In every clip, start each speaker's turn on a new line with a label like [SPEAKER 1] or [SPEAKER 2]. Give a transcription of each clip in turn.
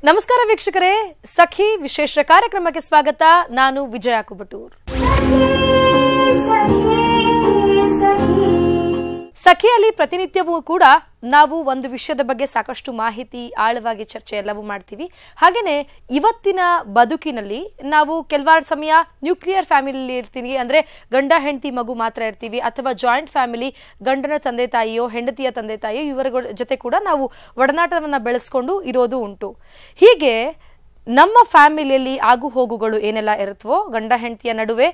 [SPEAKER 1] ನಮಸ್ಕಾರ ವೀಕ್ಷಕರೇ, ಸಖಿ ವಿಶೇಷ ಕಾರ್ಯಕ್ರಮಕ್ಕೆ ಸ್ವಾಗತ. ನಾನು ವಿಜಯ ಕುಬಟೂರ್. ಸಖಿಯಲ್ಲಿ ಪ್ರತಿನಿತ್ಯವೂ ಕೂಡ ನಾವು ಒಂದು ವಿಷಯದ ಬಗ್ಗೆ ಸಾಕಷ್ಟು ಮಾಹಿತಿ, ಆಳವಾಗಿ ಚರ್ಚೆ ಎಲ್ಲವೂ ಮಾಡ್ತೀವಿ. ಹಾಗೇನೆ ಇವತ್ತಿನ ಬದುಕಿನಲ್ಲಿ ನಾವು ಕೆಲವಾರು ಸಮಯ ನ್ಯೂಕ್ಲಿಯರ್ ಫ್ಯಾಮಿಲಿ ಇರ್ತೀವಿ, ಅಂದ್ರೆ ಗಂಡ ಹೆಂಡತಿ ಮಗು ಮಾತ್ರ ಇರ್ತೀವಿ, ಅಥವಾ ಜಾಯಿಂಟ್ ಫ್ಯಾಮಿಲಿ, ಗಂಡನ ತಂದೆ ತಾಯಿಯೋ ಹೆಂಡತಿಯ ತಂದೆ ತಾಯಿಯೋ ಇವರ ಜೊತೆ ಕೂಡ ನಾವು ಒಡನಾಟವನ್ನ ಬೆಳೆಸ್ಕೊಂಡು ಇರೋದು ಉಂಟು. ಹೀಗೆ ನಮ್ಮ ಫ್ಯಾಮಿಲಿಯಲ್ಲಿ ಆಗು ಹೋಗುಗಳು ಏನೆಲ್ಲ ಇರುತ್ತವೋ, ಗಂಡ ಹೆಂಡತಿಯ ನಡುವೆ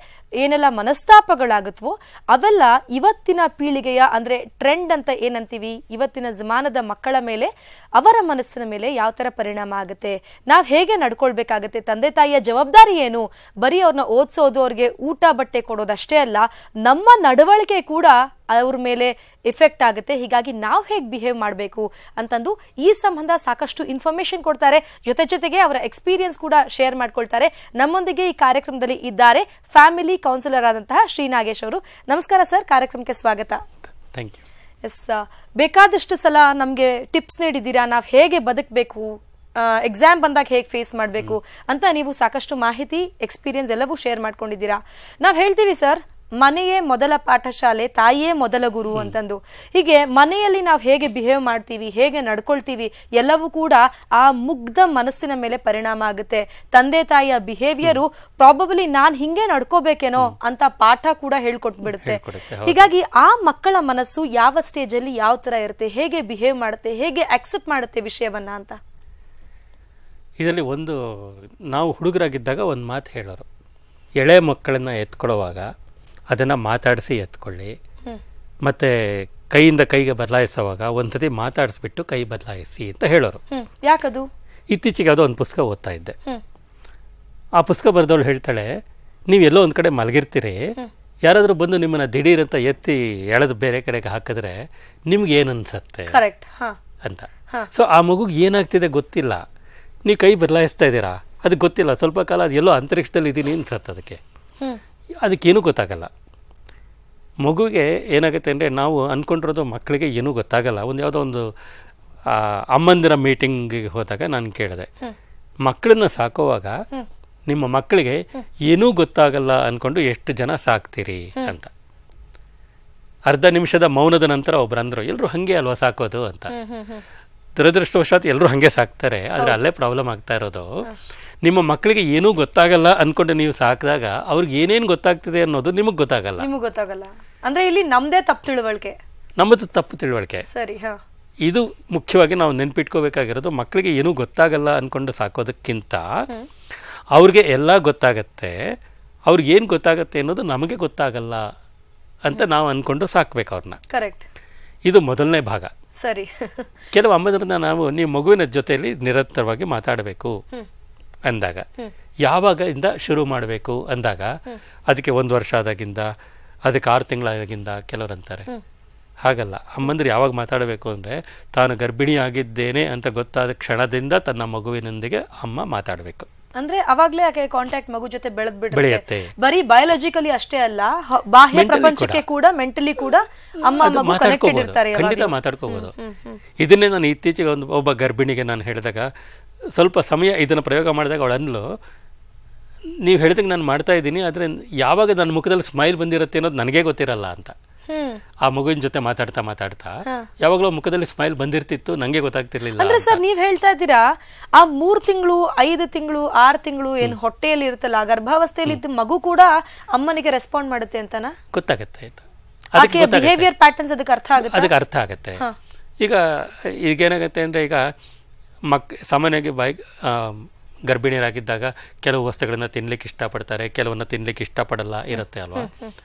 [SPEAKER 1] ಏನೆಲ್ಲ ಮನಸ್ತಾಪಗಳಾಗುತ್ತವೋ ಅವೆಲ್ಲ ಇವತ್ತಿನ ಪೀಳಿಗೆಯ ಅಂದ್ರೆ ಟ್ರೆಂಡ್ ಅಂತ ಏನಂತೀವಿ, ಇವತ್ತಿನ ಜಮಾನದ ಮಕ್ಕಳ ಮೇಲೆ, ಅವರ ಮನಸ್ಸಿನ ಮೇಲೆ ಯಾವ ತರ ಪರಿಣಾಮ ಆಗುತ್ತೆ, ನಾವ್ ಹೇಗೆ ನಡ್ಕೊಳ್ಬೇಕಾಗತ್ತೆ, ತಂದೆ ತಾಯಿಯ ಜವಾಬ್ದಾರಿ ಏನು, ಬರೀ ಅವ್ರನ್ನ ಓದಿಸೋದು, ಅವ್ರಿಗೆ ಊಟ ಬಟ್ಟೆ ಕೊಡೋದಷ್ಟೇ ಅಲ್ಲ, ನಮ್ಮ ನಡವಳಿಕೆ ಕೂಡ ಅವ್ರ ಮೇಲೆ ಎಫೆಕ್ಟ್ ಆಗುತ್ತೆ. ಹೀಗಾಗಿ ನಾವು ಹೇಗೆ ಬಿಹೇವ್ ಮಾಡಬೇಕು ಅಂತಂದು ಈ ಸಂಬಂಧ ಸಾಕಷ್ಟು ಇನ್ಫಾರ್ಮೇಶನ್ ಕೊಡ್ತಾರೆ. ಜೊತೆಗೆ ಅವರ ಎಕ್ಸ್ಪೀರಿಯನ್ಸ್ ಕೂಡ ಶೇರ್ ಮಾಡ್ಕೊಳ್ತಾರೆ. ನಮ್ಮೊಂದಿಗೆ ಈ ಕಾರ್ಯಕ್ರಮದಲ್ಲಿ ಇದ್ದಾರೆ ಫ್ಯಾಮಿಲಿ ಕೌನ್ಸಿಲರ್ ಆದಂತಹ ಶ್ರೀ ನಾಗೇಶ್ ಅವರು. ನಮಸ್ಕಾರ ಸರ್, ಕಾರ್ಯಕ್ರಮಕ್ಕೆ ಸ್ವಾಗತ.
[SPEAKER 2] Thank you.
[SPEAKER 1] ಎಸ್, ಬೇಕಾದಷ್ಟು ಸಲ ನಮ್ಗೆ ಟಿಪ್ಸ್ ನೀಡಿದ್ದೀರಾ, ನಾವ್ ಹೇಗೆ ಬದುಕಬೇಕು, ಎಕ್ಸಾಮ್ ಬಂದಾಗ ಹೇಗೆ ಫೇಸ್ ಮಾಡಬೇಕು ಅಂತ ನೀವು ಸಾಕಷ್ಟು ಮಾಹಿತಿ, ಎಕ್ಸ್ಪೀರಿಯನ್ಸ್ ಎಲ್ಲವೂ ಶೇರ್ ಮಾಡ್ಕೊಂಡಿದ್ದೀರಾ. ನಾವ್ ಹೇಳ್ತೀವಿ ಸರ್, ಮನೆಯೇ ಮೊದಲ ಪಾಠಶಾಲೆ, ತಾಯಿಯೇ ಮೊದಲ ಗುರು ಅಂತಂದು. ಹೀಗೆ ಮನೆಯಲ್ಲಿ ನಾವು ಹೇಗೆ ಬಿಹೇವ್ ಮಾಡ್ತೀವಿ, ಹೇಗೆ ನಡ್ಕೊಳ್ತೀವಿ ಎಲ್ಲವೂ ಕೂಡ ಆ ಮುಗ್ಧ ಮನಸ್ಸಿನ ಮೇಲೆ ಪರಿಣಾಮ ಆಗುತ್ತೆ. ತಂದೆ ತಾಯಿಯ ಬಿಹೇವಿಯರು ಪ್ರಾಬಬಲಿ ನಾನ್ ಹಿಂಗೆ ನಡ್ಕೋಬೇಕೇನೋ ಅಂತ ಪಾಠ ಕೂಡ ಹೇಳ್ಕೊಟ್ಬಿಡುತ್ತೆ. ಹೀಗಾಗಿ ಆ ಮಕ್ಕಳ ಮನಸ್ಸು ಯಾವ ಸ್ಟೇಜ್ ಅಲ್ಲಿ ಯಾವ ತರ ಇರುತ್ತೆ, ಹೇಗೆ ಬಿಹೇವ್ ಮಾಡುತ್ತೆ, ಹೇಗೆ ಅಕ್ಸೆಪ್ಟ್ ಮಾಡುತ್ತೆ ವಿಷಯವನ್ನ ಅಂತ.
[SPEAKER 2] ಇದರಲ್ಲಿ ಒಂದು, ನಾವು ಹುಡುಗರಾಗಿದ್ದಾಗ ಒಂದು ಮಾತು ಹೇಳೋರು, ಎಳೆ ಮಕ್ಕಳನ್ನ ಎತ್ಕೊಳ್ಳುವಾಗ ಅದನ್ನು ಮಾತಾಡಿಸಿ ಎತ್ಕೊಳ್ಳಿ, ಮತ್ತೆ ಕೈಯಿಂದ ಕೈಗೆ ಬದಲಾಯಿಸುವಾಗ ಒಂದ್ಸತಿ ಮಾತಾಡಿಸ್ಬಿಟ್ಟು ಕೈ ಬದಲಾಯಿಸಿ ಅಂತ ಹೇಳೋರು.
[SPEAKER 1] ಯಾಕದು?
[SPEAKER 2] ಇತ್ತೀಚೆಗೆ ಅದು ಒಂದು ಪುಸ್ತಕ ಓದ್ತಾ ಇದ್ದೆ. ಆ ಪುಸ್ತಕ ಬರೆದವಳು ಹೇಳ್ತಾಳೆ, ನೀವೆಲ್ಲೋ ಒಂದು ಕಡೆ ಮಲಗಿರ್ತೀರಿ, ಯಾರಾದರೂ ಬಂದು ನಿಮ್ಮನ್ನ ದಿಢೀರ್ ಅಂತ ಎತ್ತಿ ಎಳೆದು ಬೇರೆ ಕಡೆಗೆ ಹಾಕಿದ್ರೆ ನಿಮ್ಗೆ ಏನ್ ಅನ್ಸತ್ತೆ ಅಂತ. ಸೊ ಆ ಮಗುಗೆ ಏನಾಗ್ತಿದೆ ಗೊತ್ತಿಲ್ಲ, ನೀವು ಕೈ ಬದಲಾಯಿಸ್ತಾ ಇದ್ದೀರಾ ಅದಕ್ಕೆ ಗೊತ್ತಿಲ್ಲ, ಸ್ವಲ್ಪ ಕಾಲ ಅದು ಎಲ್ಲೋ ಅಂತರಿಕ್ಷದಲ್ಲಿ ಇದ್ದೀನಿ ಅನ್ಸತ್ತೆ, ಅದಕ್ಕೇನು ಗೊತ್ತಾಗಲ್ಲ. ಮಗುಗೆ ಏನಾಗುತ್ತೆ ಅಂದರೆ, ನಾವು ಅಂದ್ಕೊಂಡಿರೋದು ಮಕ್ಕಳಿಗೆ ಏನೂ ಗೊತ್ತಾಗಲ್ಲ. ಯಾವುದೋ ಒಂದು ಅಮ್ಮಂದಿರ ಮೀಟಿಂಗಿಗೆ ಹೋದಾಗ ನಾನು ಕೇಳಿದೆ, ಮಕ್ಕಳನ್ನ ಸಾಕೋವಾಗ ನಿಮ್ಮ ಮಕ್ಕಳಿಗೆ ಏನೂ ಗೊತ್ತಾಗಲ್ಲ ಅಂದ್ಕೊಂಡು ಎಷ್ಟು ಜನ ಸಾಕ್ತೀರಿ ಅಂತ. ಅರ್ಧ ನಿಮಿಷದ ಮೌನದ ನಂತರ ಒಬ್ರು ಅಂದರು, ಎಲ್ಲರೂ ಹಾಗೆ ಅಲ್ವಾ ಸಾಕೋದು ಅಂತ. ದುರದೃಷ್ಟವಶಾತ್ ಎಲ್ಲರೂ ಹಾಗೆ ಸಾಕ್ತಾರೆ, ಆದರೆ ಅಲ್ಲೇ ಪ್ರಾಬ್ಲಮ್ ಆಗ್ತಾ ಇರೋದು, ನಿಮ್ಮ ಮಕ್ಕಳಿಗೆ ಏನೂ ಗೊತ್ತಾಗಲ್ಲ ಅನ್ಕೊಂಡು ನೀವು ಸಾಕಿದಾಗ ಅವ್ರಿಗೆ ಏನೇನು ಗೊತ್ತಾಗ್ತಿದೆ ಅನ್ನೋದು ನಿಮಗೆ ಗೊತ್ತಾಗಲ್ಲ.
[SPEAKER 1] ಅಂದ್ರೆ ಇಲ್ಲಿ ನಮ್ದೇ ತಪ್ಪು ತಿಳುವಳಿಕೆ,
[SPEAKER 2] ನಮ್ಮದು ತಪ್ಪು ತಿಳುವಳಿಕೆ.
[SPEAKER 1] ಸರಿ,
[SPEAKER 2] ಇದು ಮುಖ್ಯವಾಗಿ ನಾವು ನೆನ್ಪಿಟ್ಕೋಬೇಕಾಗಿರೋದು. ಮಕ್ಕಳಿಗೆ ಏನೂ ಗೊತ್ತಾಗಲ್ಲ ಅನ್ಕೊಂಡು ಸಾಕೋದಕ್ಕಿಂತ ಅವ್ರಿಗೆ ಎಲ್ಲ ಗೊತ್ತಾಗತ್ತೆ, ಅವ್ರಿಗೆ ಏನು ಗೊತ್ತಾಗತ್ತೆ ಅನ್ನೋದು ನಮಗೆ ಗೊತ್ತಾಗಲ್ಲ ಅಂತ ನಾವು ಅನ್ಕೊಂಡು ಸಾಕ್ಬೇಕು ಅವ್ರನ್ನ.
[SPEAKER 1] ಕರೆಕ್ಟ್.
[SPEAKER 2] ಇದು ಮೊದಲನೇ ಭಾಗ.
[SPEAKER 1] ಸರಿ.
[SPEAKER 2] ಕೆಲವು ಅಮ್ಮದ್ರನ್ನ ನಾವು, ನೀವು ಮಗುವಿನ ಜೊತೆಯಲ್ಲಿ ನಿರಂತರವಾಗಿ ಮಾತಾಡಬೇಕು ಅಂದಾಗ, ಯಾವಾಗ ಇಂದ ಶುರು ಮಾಡಬೇಕು ಅಂದಾಗ, ಅದಕ್ಕೆ 1 ವರ್ಷ ಆದಾಗಿಂದ, ಅದಕ್ಕೆ 6 ತಿಂಗಳಾಗಿಂದ ಕೆಲವರು ಅಂತಾರೆ. ಹಾಗಲ್ಲ. ಅಮ್ಮಂದ್ರೆ ಯಾವಾಗ ಮಾತಾಡಬೇಕು ಅಂದರೆ, ತಾನು ಗರ್ಭಿಣಿ ಆಗಿದ್ದೇನೆ ಅಂತ ಗೊತ್ತಾದ ಕ್ಷಣದಿಂದ ತನ್ನ ಮಗುವಿನೊಂದಿಗೆ ಅಮ್ಮ ಮಾತಾಡಬೇಕು.
[SPEAKER 1] ಅಂದ್ರೆ ಅವಾಗ್ಲೇ ಆಕೆ ಕಾಂಟ್ಯಾಕ್ಟ್ ಮಗು ಜೊತೆ
[SPEAKER 2] ಬೆಳೆಯುತ್ತೆ.
[SPEAKER 1] ಬರೀ ಬಯಾಲಜಿಕಲಿ ಅಷ್ಟೇ ಅಲ್ಲ, ಬಾಹ್ಯ ಪ್ರಪಂಚಕ್ಕೆ ಕೂಡ, ಮೆಂಟಲಿ ಕೂಡ ಅಮ್ಮ ಮಗು ಕನೆಕ್ಟೆಡ್ ಇರ್ತಾರೆ.
[SPEAKER 2] ಖಂಡಿತ ಮಾತಾಡ್ಕೋಬಹುದು. ಇದನ್ನೇ ನಾನು ಇತ್ತೀಚೆಗೆ ಒಬ್ಬ ಗರ್ಭಿಣಿಗೆ ನಾನು ಹೇಳಿದಾಗ, ಸ್ವಲ್ಪ ಸಮಯ ಇದನ್ನು ಪ್ರಯೋಗ ಮಾಡಿದಾಗ ಅವಳು ಅಂದ್ಲು, ನೀವು ಹೇಳಿದಾಗ ನಾನು ಮಾಡ್ತಾ ಇದ್ದೀನಿ, ಆದರೆ ಯಾವಾಗ ನನ್ನ ಮುಖದಲ್ಲಿ ಸ್ಮೈಲ್ ಬಂದಿರುತ್ತೆ ಅನ್ನೋದು ನನಗೆ ಗೊತ್ತಿರಲ್ಲ ಅಂತ. ಆ ಮಗುವಿನ ಜೊತೆ ಮಾತಾಡ್ತಾ ಯಾವಾಗಲೂ ಮುಖದಲ್ಲಿ ಸ್ಮೈಲ್ ಬಂದಿರ್ತಿತ್ತು, ನಂಗೆ ಗೊತ್ತಾಗ್ತಿರ್ಲಿಲ್ಲ.
[SPEAKER 1] ಅಂದ್ರೆ ಸರ್, ನೀವ್ ಹೇಳ್ತಾ ಇದ್ದೀರಾ, ಆ 3 ತಿಂಗಳು, 5 ತಿಂಗಳು, 6 ತಿಂಗಳು ಏನು ಹೊಟ್ಟೆಯಲ್ಲಿ ಇರುತ್ತಲ್ಲ, ಗರ್ಭಾವಸ್ಥೆಯಲ್ಲಿ ಇದ್ದ ಮಗು ಕೂಡ ಅಮ್ಮನಿಗೆ ರೆಸ್ಪಾಂಡ್ ಮಾಡುತ್ತೆ ಅಂತನಾ?
[SPEAKER 2] ಗೊತ್ತಾಗತ್ತೆ.
[SPEAKER 1] ಬಿಹೇವಿಯರ್ ಪ್ಯಾಟರ್ನ್ಸ್ ಅದಕ್ಕೆ
[SPEAKER 2] ಅರ್ಥ ಆಗುತ್ತೆ. ಈಗೇನಾಗತ್ತೆ ಅಂದ್ರೆ, ಈಗ ಸಾಮಾನ್ಯವಾಗಿ ಗರ್ಭಿಣಿಯರಾಗಿದ್ದಾಗ ಕೆಲವು ವಸ್ತುಗಳನ್ನ ತಿನ್ಲಿಕ್ಕೆ ಇಷ್ಟಪಡ್ತಾರೆ, ಕೆಲವನ್ನ ತಿನ್ಲಿಕ್ಕೆ ಇಷ್ಟಪಡಲ್ಲ ಇರುತ್ತೆ ಅಲ್ವಾ.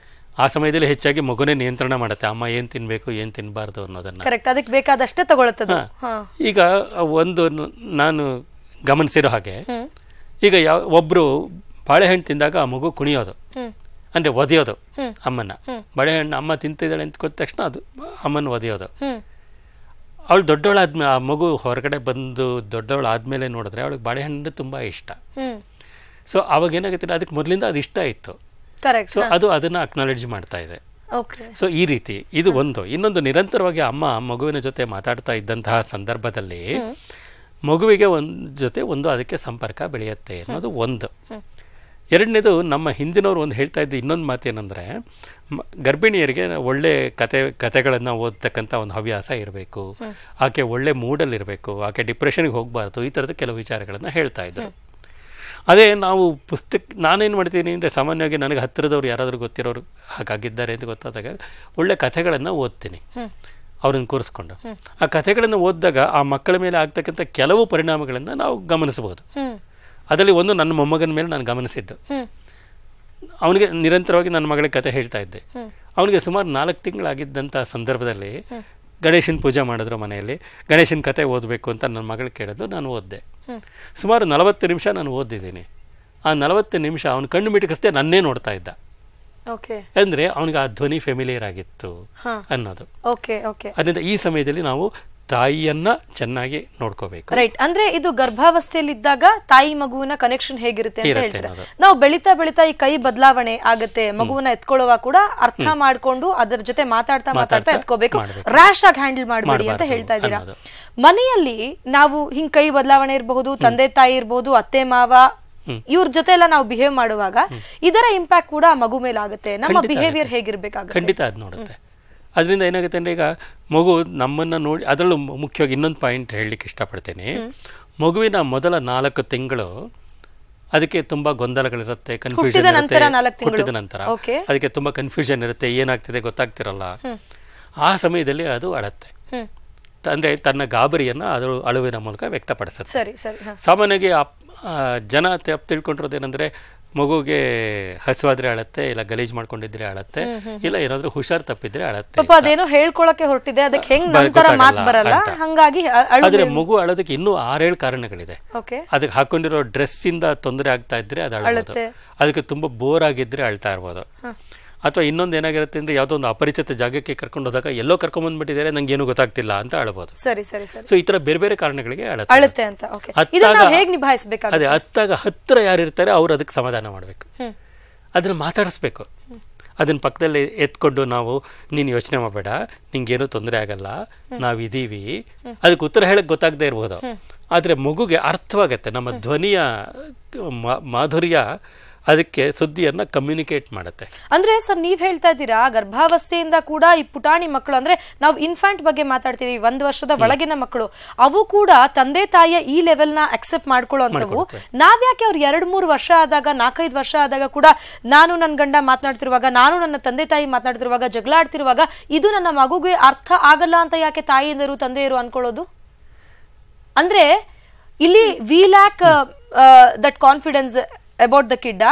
[SPEAKER 2] ಆ ಸಮಯದಲ್ಲಿ ಹೆಚ್ಚಾಗಿ ಮಗುನೇ ನಿಯಂತ್ರಣ ಮಾಡುತ್ತೆ, ಅಮ್ಮ ಏನ್ ತಿನ್ಬೇಕು ಏನ್ ತಿನ್ಬಾರ್ದು ಅನ್ನೋದನ್ನ.
[SPEAKER 1] ಅದಕ್ಕೆ ಬೇಕಾದಷ್ಟೇ ತಗೊಳ್ತದೆ.
[SPEAKER 2] ಈಗ ಒಂದು ನಾನು ಗಮನಿಸಿರೋ ಹಾಗೆ, ಈಗ ಒಬ್ರು ಬಾಳೆಹಣ್ಣು ತಿಂದಾಗ ಆ ಮಗು ಕುಣಿಯೋದು, ಅಂದ್ರೆ ಒದೆಯೋದು ಅಮ್ಮನ. ಬಾಳೆಹಣ್ಣು ಅಮ್ಮ ತಿಂತಿದ್ದಾಳೆ ಅಂತ ಗೊತ್ತ ತಕ್ಷಣ ಅದು ಅಮ್ಮನ ಒದೆಯೋದು. ಅವಳು ದೊಡ್ಡವಳಾದ್ಮೇಲೆ, ಆ ಮಗು ಹೊರಗಡೆ ಬಂದು ದೊಡ್ಡವಳಾದ್ಮೇಲೆ ನೋಡಿದ್ರೆ ಅವಳಿಗೆ ಬಾಳೆಹಣ್ಣು ತುಂಬಾ ಇಷ್ಟ. ಸೊ ಅವಾಗ ಏನಾಗುತ್ತೆ, ಅದಕ್ಕೆ ಮೊದಲಿಂದ ಅದು ಇಷ್ಟ ಇತ್ತು. ಸೊ ಅದು ಅದನ್ನ ಅಕ್ನಾಲೆಡ್ಜ್ ಮಾಡ್ತಾ ಇದೆ. ಸೊ ಈ ರೀತಿ ಇದು ಒಂದು. ಇನ್ನೊಂದು, ನಿರಂತರವಾಗಿ ಅಮ್ಮ ಮಗುವಿನ ಜೊತೆ ಮಾತಾಡ್ತಾ ಇದ್ದಂತಹ ಸಂದರ್ಭದಲ್ಲಿ ಮಗುವಿಗೆ ಜೊತೆ ಅದಕ್ಕೆ ಸಂಪರ್ಕ ಬೆಳೆಯುತ್ತೆ ಅನ್ನೋದು ಒಂದು. ಎರಡನೇದು, ನಮ್ಮ ಹಿಂದಿನವ್ರು ಒಂದು ಹೇಳ್ತಾ ಇದ್ದು ಇನ್ನೊಂದು ಮಾತೇನೆಂದರೆ, ಗರ್ಭಿಣಿಯರಿಗೆ ಒಳ್ಳೆ ಕತೆಗಳನ್ನು ಓದತಕ್ಕಂಥ ಒಂದು ಹವ್ಯಾಸ ಇರಬೇಕು, ಆಕೆ ಒಳ್ಳೆ ಮೂಡಲ್ಲಿರಬೇಕು, ಆಕೆ ಡಿಪ್ರೆಷನ್ಗೆ ಹೋಗಬಾರ್ದು, ಈ ಥರದ ಕೆಲವು ವಿಚಾರಗಳನ್ನು ಹೇಳ್ತಾ ಇದ್ರು. ಅದೇ ನಾವು ನಾನೇನು ಮಾಡ್ತೀನಿ ಅಂದರೆ, ಸಾಮಾನ್ಯವಾಗಿ ನನಗೆ ಹತ್ತಿರದವ್ರು ಯಾರಾದರೂ ಗೊತ್ತಿರೋರು ಹಾಗಾಗಿದ್ದಾರೆ ಅಂತ ಗೊತ್ತಾದಾಗ ಒಳ್ಳೆ ಕಥೆಗಳನ್ನು ಓದ್ತೀನಿ ಅವ್ರನ್ನ ಕೂರಿಸ್ಕೊಂಡು. ಆ ಕಥೆಗಳನ್ನು ಓದಿದಾಗ ಆ ಮಕ್ಕಳ ಮೇಲೆ ಆಗ್ತಕ್ಕಂಥ ಕೆಲವು ಪರಿಣಾಮಗಳನ್ನು ನಾವು ಗಮನಿಸಬಹುದು. ಅದರಲ್ಲಿ ಒಂದು ನನ್ನ ಮೊಮ್ಮಗನ ಮೇಲೆ ನಾನು ಗಮನಿಸಿದ್ದು. ಅವನಿಗೆ ನಿರಂತರವಾಗಿ ನನ್ನ ಮಗಳಿಗೆ ಕತೆ ಹೇಳ್ತಾ ಇದ್ದೆ. ಅವನಿಗೆ ಸುಮಾರು 4 ತಿಂಗಳಾಗಿದ್ದಂಥ ಸಂದರ್ಭದಲ್ಲಿ ಗಣೇಶನ ಪೂಜೆ ಮಾಡಿದ್ರು ಮನೆಯಲ್ಲಿ. ಗಣೇಶನ ಕತೆ ಓದಬೇಕು ಅಂತ ನನ್ನ ಮಗಳು ಕೇಳಿದ್ದು, ನಾನು ಓದಿದೆ. ಸುಮಾರು 40 ನಿಮಿಷ ನಾನು ಓದಿದ್ದೀನಿ. ಆ 40 ನಿಮಿಷ ಅವನು ಕಣ್ಣು ಮಿಟುಕಿಸದೆ ನನ್ನೇ ನೋಡ್ತಾ ಇದ್ದ. ಅಂದ್ರೆ ಅವನಿಗೆ ಆ ಧ್ವನಿ ಫೆಮಿಲಿಯರ್ ಆಗಿತ್ತು ಅನ್ನೋದು. ಅದರಿಂದ ಈ ಸಮಯದಲ್ಲಿ ನಾವು ತಾಯಿಯನ್ನ ಚೆನ್ನಾಗಿ ನೋಡ್ಕೋಬೇಕು.
[SPEAKER 1] ರೈಟ್. ಅಂದ್ರೆ ಇದು ಗರ್ಭಾವಸ್ಥೆಯಲ್ಲಿದ್ದಾಗ ತಾಯಿ ಮಗುವಿನ ಕನೆಕ್ಷನ್ ಹೇಗಿರುತ್ತೆ ಅಂತ ಹೇಳ್ತಾರೆ. ನಾವು ಬೆಳಿತಾ ಬೆಳಿತಾ ಈ ಕೈ ಬದಲಾವಣೆ ಆಗುತ್ತೆ, ಮಗುವನ್ನ ಎತ್ಕೊಳ್ಳುವಾಗ ಕೂಡ ಅರ್ಥ ಮಾಡ್ಕೊಂಡು ಅದರ ಜೊತೆ ಮಾತಾಡ್ತಾ ಎತ್ಕೋಬೇಕು, ರ್ಯಾಶ್ ಆಗಿ ಹ್ಯಾಂಡಲ್ ಮಾಡಬೇಡಿ ಅಂತ ಹೇಳ್ತಾ ಇದ್ದೀರಾ. ಮನೆಯಲ್ಲಿ ನಾವು ಹಿಂಗ್ ಕೈ ಬದಲಾವಣೆ ಇರಬಹುದು, ತಂದೆ ತಾಯಿ ಇರಬಹುದು, ಅತ್ತೆ ಮಾವ ಇವ್ರ ಜೊತೆ ಎಲ್ಲ ನಾವು ಬಿಹೇವ್ ಮಾಡುವಾಗ ಇದರ ಇಂಪ್ಯಾಕ್ಟ್ ಕೂಡ ಮಗು ಮೇಲೆ ಆಗುತ್ತೆ. ನಮ್ಮ ಬಿಹೇವಿಯರ್ ಹೇಗಿರ್ಬೇಕಾಗುತ್ತೆ?
[SPEAKER 2] ಖಂಡಿತ ಅದು ನೋಡುತ್ತೆ. ಅದರಿಂದ ಏನಾಗುತ್ತೆ ಅಂದ್ರೆ, ಈಗ ಮಗು ನಮ್ಮನ್ನ ನೋಡಿ, ಅದರಲ್ಲೂ ಮುಖ್ಯವಾಗಿ ಇನ್ನೊಂದು ಪಾಯಿಂಟ್ ಹೇಳಲಿಕ್ಕೆ ಇಷ್ಟಪಡ್ತೇನೆ. ಮಗುವಿನ ಮೊದಲ 4 ತಿಂಗಳು ಅದಕ್ಕೆ ತುಂಬಾ ಗೊಂದಲಗಳಿರುತ್ತೆ, ಕನ್ಫ್ಯೂಷನ್ ಇರುತ್ತೆ. ಹುಟ್ಟಿದ ನಂತರ ಅದಕ್ಕೆ ತುಂಬಾ ಕನ್ಫ್ಯೂಷನ್ ಇರುತ್ತೆ, ಏನಾಗ್ತಿದೆ ಗೊತ್ತಾಗ್ತಿರಲ್ಲ. ಆ ಸಮಯದಲ್ಲಿ ಅದು ಅಳತ್ತೆ. ಅಂದ್ರೆ ತನ್ನ ಗಾಬರಿಯನ್ನ ಅದು ಅಳುವಿನ ಮೂಲಕ ವ್ಯಕ್ತಪಡಿಸುತ್ತೆ. ಸಾಮಾನ್ಯವಾಗಿ ಜನ ತಿಳ್ಕೊಂಡಿರೋದೇನೆಂದ್ರೆ, ಮಗುಗೆ ಹಸುವಾದ್ರೆ ಅಳತ್ತೆ, ಇಲ್ಲ ಗಲೀಜ್ ಮಾಡ್ಕೊಂಡಿದ್ರೆ ಅಳತ್ತೆ, ಇಲ್ಲ ಏನಾದ್ರೂ ಹುಷಾರ್ ತಪ್ಪಿದ್ರೆ ಅಳತ್ತೆ.
[SPEAKER 1] ಅದೇನೋ ಹೇಳ್ಕೊಳಕ್ಕೆ ಹೊರಟಿದೆ, ಅದಕ್ಕೆ ಹೆಂಗ್ ನಂತರ ಮಾತು ಬರಲ್ಲ, ಹಂಗಾಗಿ.
[SPEAKER 2] ಆದ್ರೆ ಮಗು ಅಳೋದಕ್ಕೆ ಇನ್ನೂ 6-7 ಕಾರಣಗಳಿದೆ. ಅದಕ್ಕೆ ಹಾಕೊಂಡಿರೋ ಡ್ರೆಸ್ ಇಂದ ತೊಂದರೆ ಆಗ್ತಾ ಇದ್ರೆ ಅದು ಅಳಬಹುದು, ಅದಕ್ಕೆ ತುಂಬಾ ಬೋರ್ ಆಗಿದ್ರೆ ಅಳ್ತಾ ಇರ್ಬೋದು. ಅಥವಾ ಇನ್ನೊಂದು ಏನಾಗಿರುತ್ತೆ ಅಂದ್ರೆ, ಯಾವ್ದೋ ಒಂದು ಅಪರಿಚಿತ ಜಾಗಕ್ಕೆ ಕರ್ಕೊಂಡು ಹೋದಾಗ ಎಲ್ಲೋ ಕರ್ಕೊಂಡ್ ಬಂದ್ಬಿಟ್ಟಿದ್ದಾರೆ, ನಂಗೆ ಏನು ಗೊತ್ತಾಗ್ತಿಲ್ಲ ಅಂತ ಅಳಬಹುದು. ಸೊ ಈ ತರ ಬೇರೆ ಬೇರೆ ಕಾರಣಗಳಿಗೆ ಅಳುತ್ತೆ ಅಂತ. ಅದೇ ಅತ್ತಾಗ ಹತ್ತಿರ ಯಾರಿರ್ತಾರೆ ಅವ್ರು ಅದಕ್ಕೆ ಸಮಾಧಾನ ಮಾಡ್ಬೇಕು, ಅದನ್ನ ಮಾತಾಡಿಸ್ಬೇಕು. ಅದನ್ನ ಪಕ್ಕದಲ್ಲಿ ಎತ್ಕೊಂಡು ನಾವು, ನೀನ್ ಯೋಚನೆ ಮಾಡಬೇಡ, ನಿಂಗೇನು ತೊಂದರೆ ಆಗಲ್ಲ, ನಾವಿದೀವಿ, ಅದಕ್ಕೆ ಉತ್ತರ ಹೇಳಕ್ ಗೊತ್ತಾಗದೇ ಇರ್ಬೋದು. ಆದ್ರೆ ಮಗುಗೆ ಅರ್ಥವಾಗತ್ತೆ, ನಮ್ಮ ಧ್ವನಿಯ ಮಾಧುರ್ಯ ಅದಕ್ಕೆ ಸುದ್ದಿಯನ್ನ ಕಮ್ಯುನಿಕೇಟ್ ಮಾಡುತ್ತೆ.
[SPEAKER 1] ಅಂದ್ರೆ ಸರ್, ನೀವ್ ಹೇಳ್ತಾ ಇದ್ದೀರಾ ಗರ್ಭಾವಸ್ಥೆಯಿಂದ ಕೂಡ ಈ ಪುಟಾಣಿ ಮಕ್ಕಳು, ಅಂದ್ರೆ ನಾವು ಇನ್ಫ್ಯಾಂಟ್ ಬಗ್ಗೆ ಮಾತಾಡ್ತೀವಿ, 1 ವರ್ಷದ ಒಳಗಿನ ಮಕ್ಕಳು, ಅವು ಕೂಡ ತಂದೆ ತಾಯಿಯ ಈ ಲೆವೆಲ್ ನ ಅಕ್ಸೆಪ್ಟ್ ಮಾಡ್ಕೊಳ್ಳುವಂತವು. ನಾವ್ಯಾಕೆ ಅವ್ರು 2-3 ವರ್ಷ ಆದಾಗ, 4-5 ವರ್ಷ ಆದಾಗ ಕೂಡ, ನಾನು ನನ್ನ ಗಂಡ ಮಾತನಾಡ್ತಿರುವಾಗ, ನಾನು ನನ್ನ ತಂದೆ ತಾಯಿ ಮಾತನಾಡ್ತಿರುವಾಗ, ಜಗಳ ಆಡ್ತಿರುವಾಗ, ಇದು ನನ್ನ ಮಗುಗೆ ಅರ್ಥ ಆಗಲ್ಲ ಅಂತ ಯಾಕೆ ತಾಯಿಯಂದರು ತಂದೆಯರು ಅನ್ಕೊಳ್ಳೋದು? ಅಂದ್ರೆ ಇಲ್ಲಿ we lack that confidence about the kid,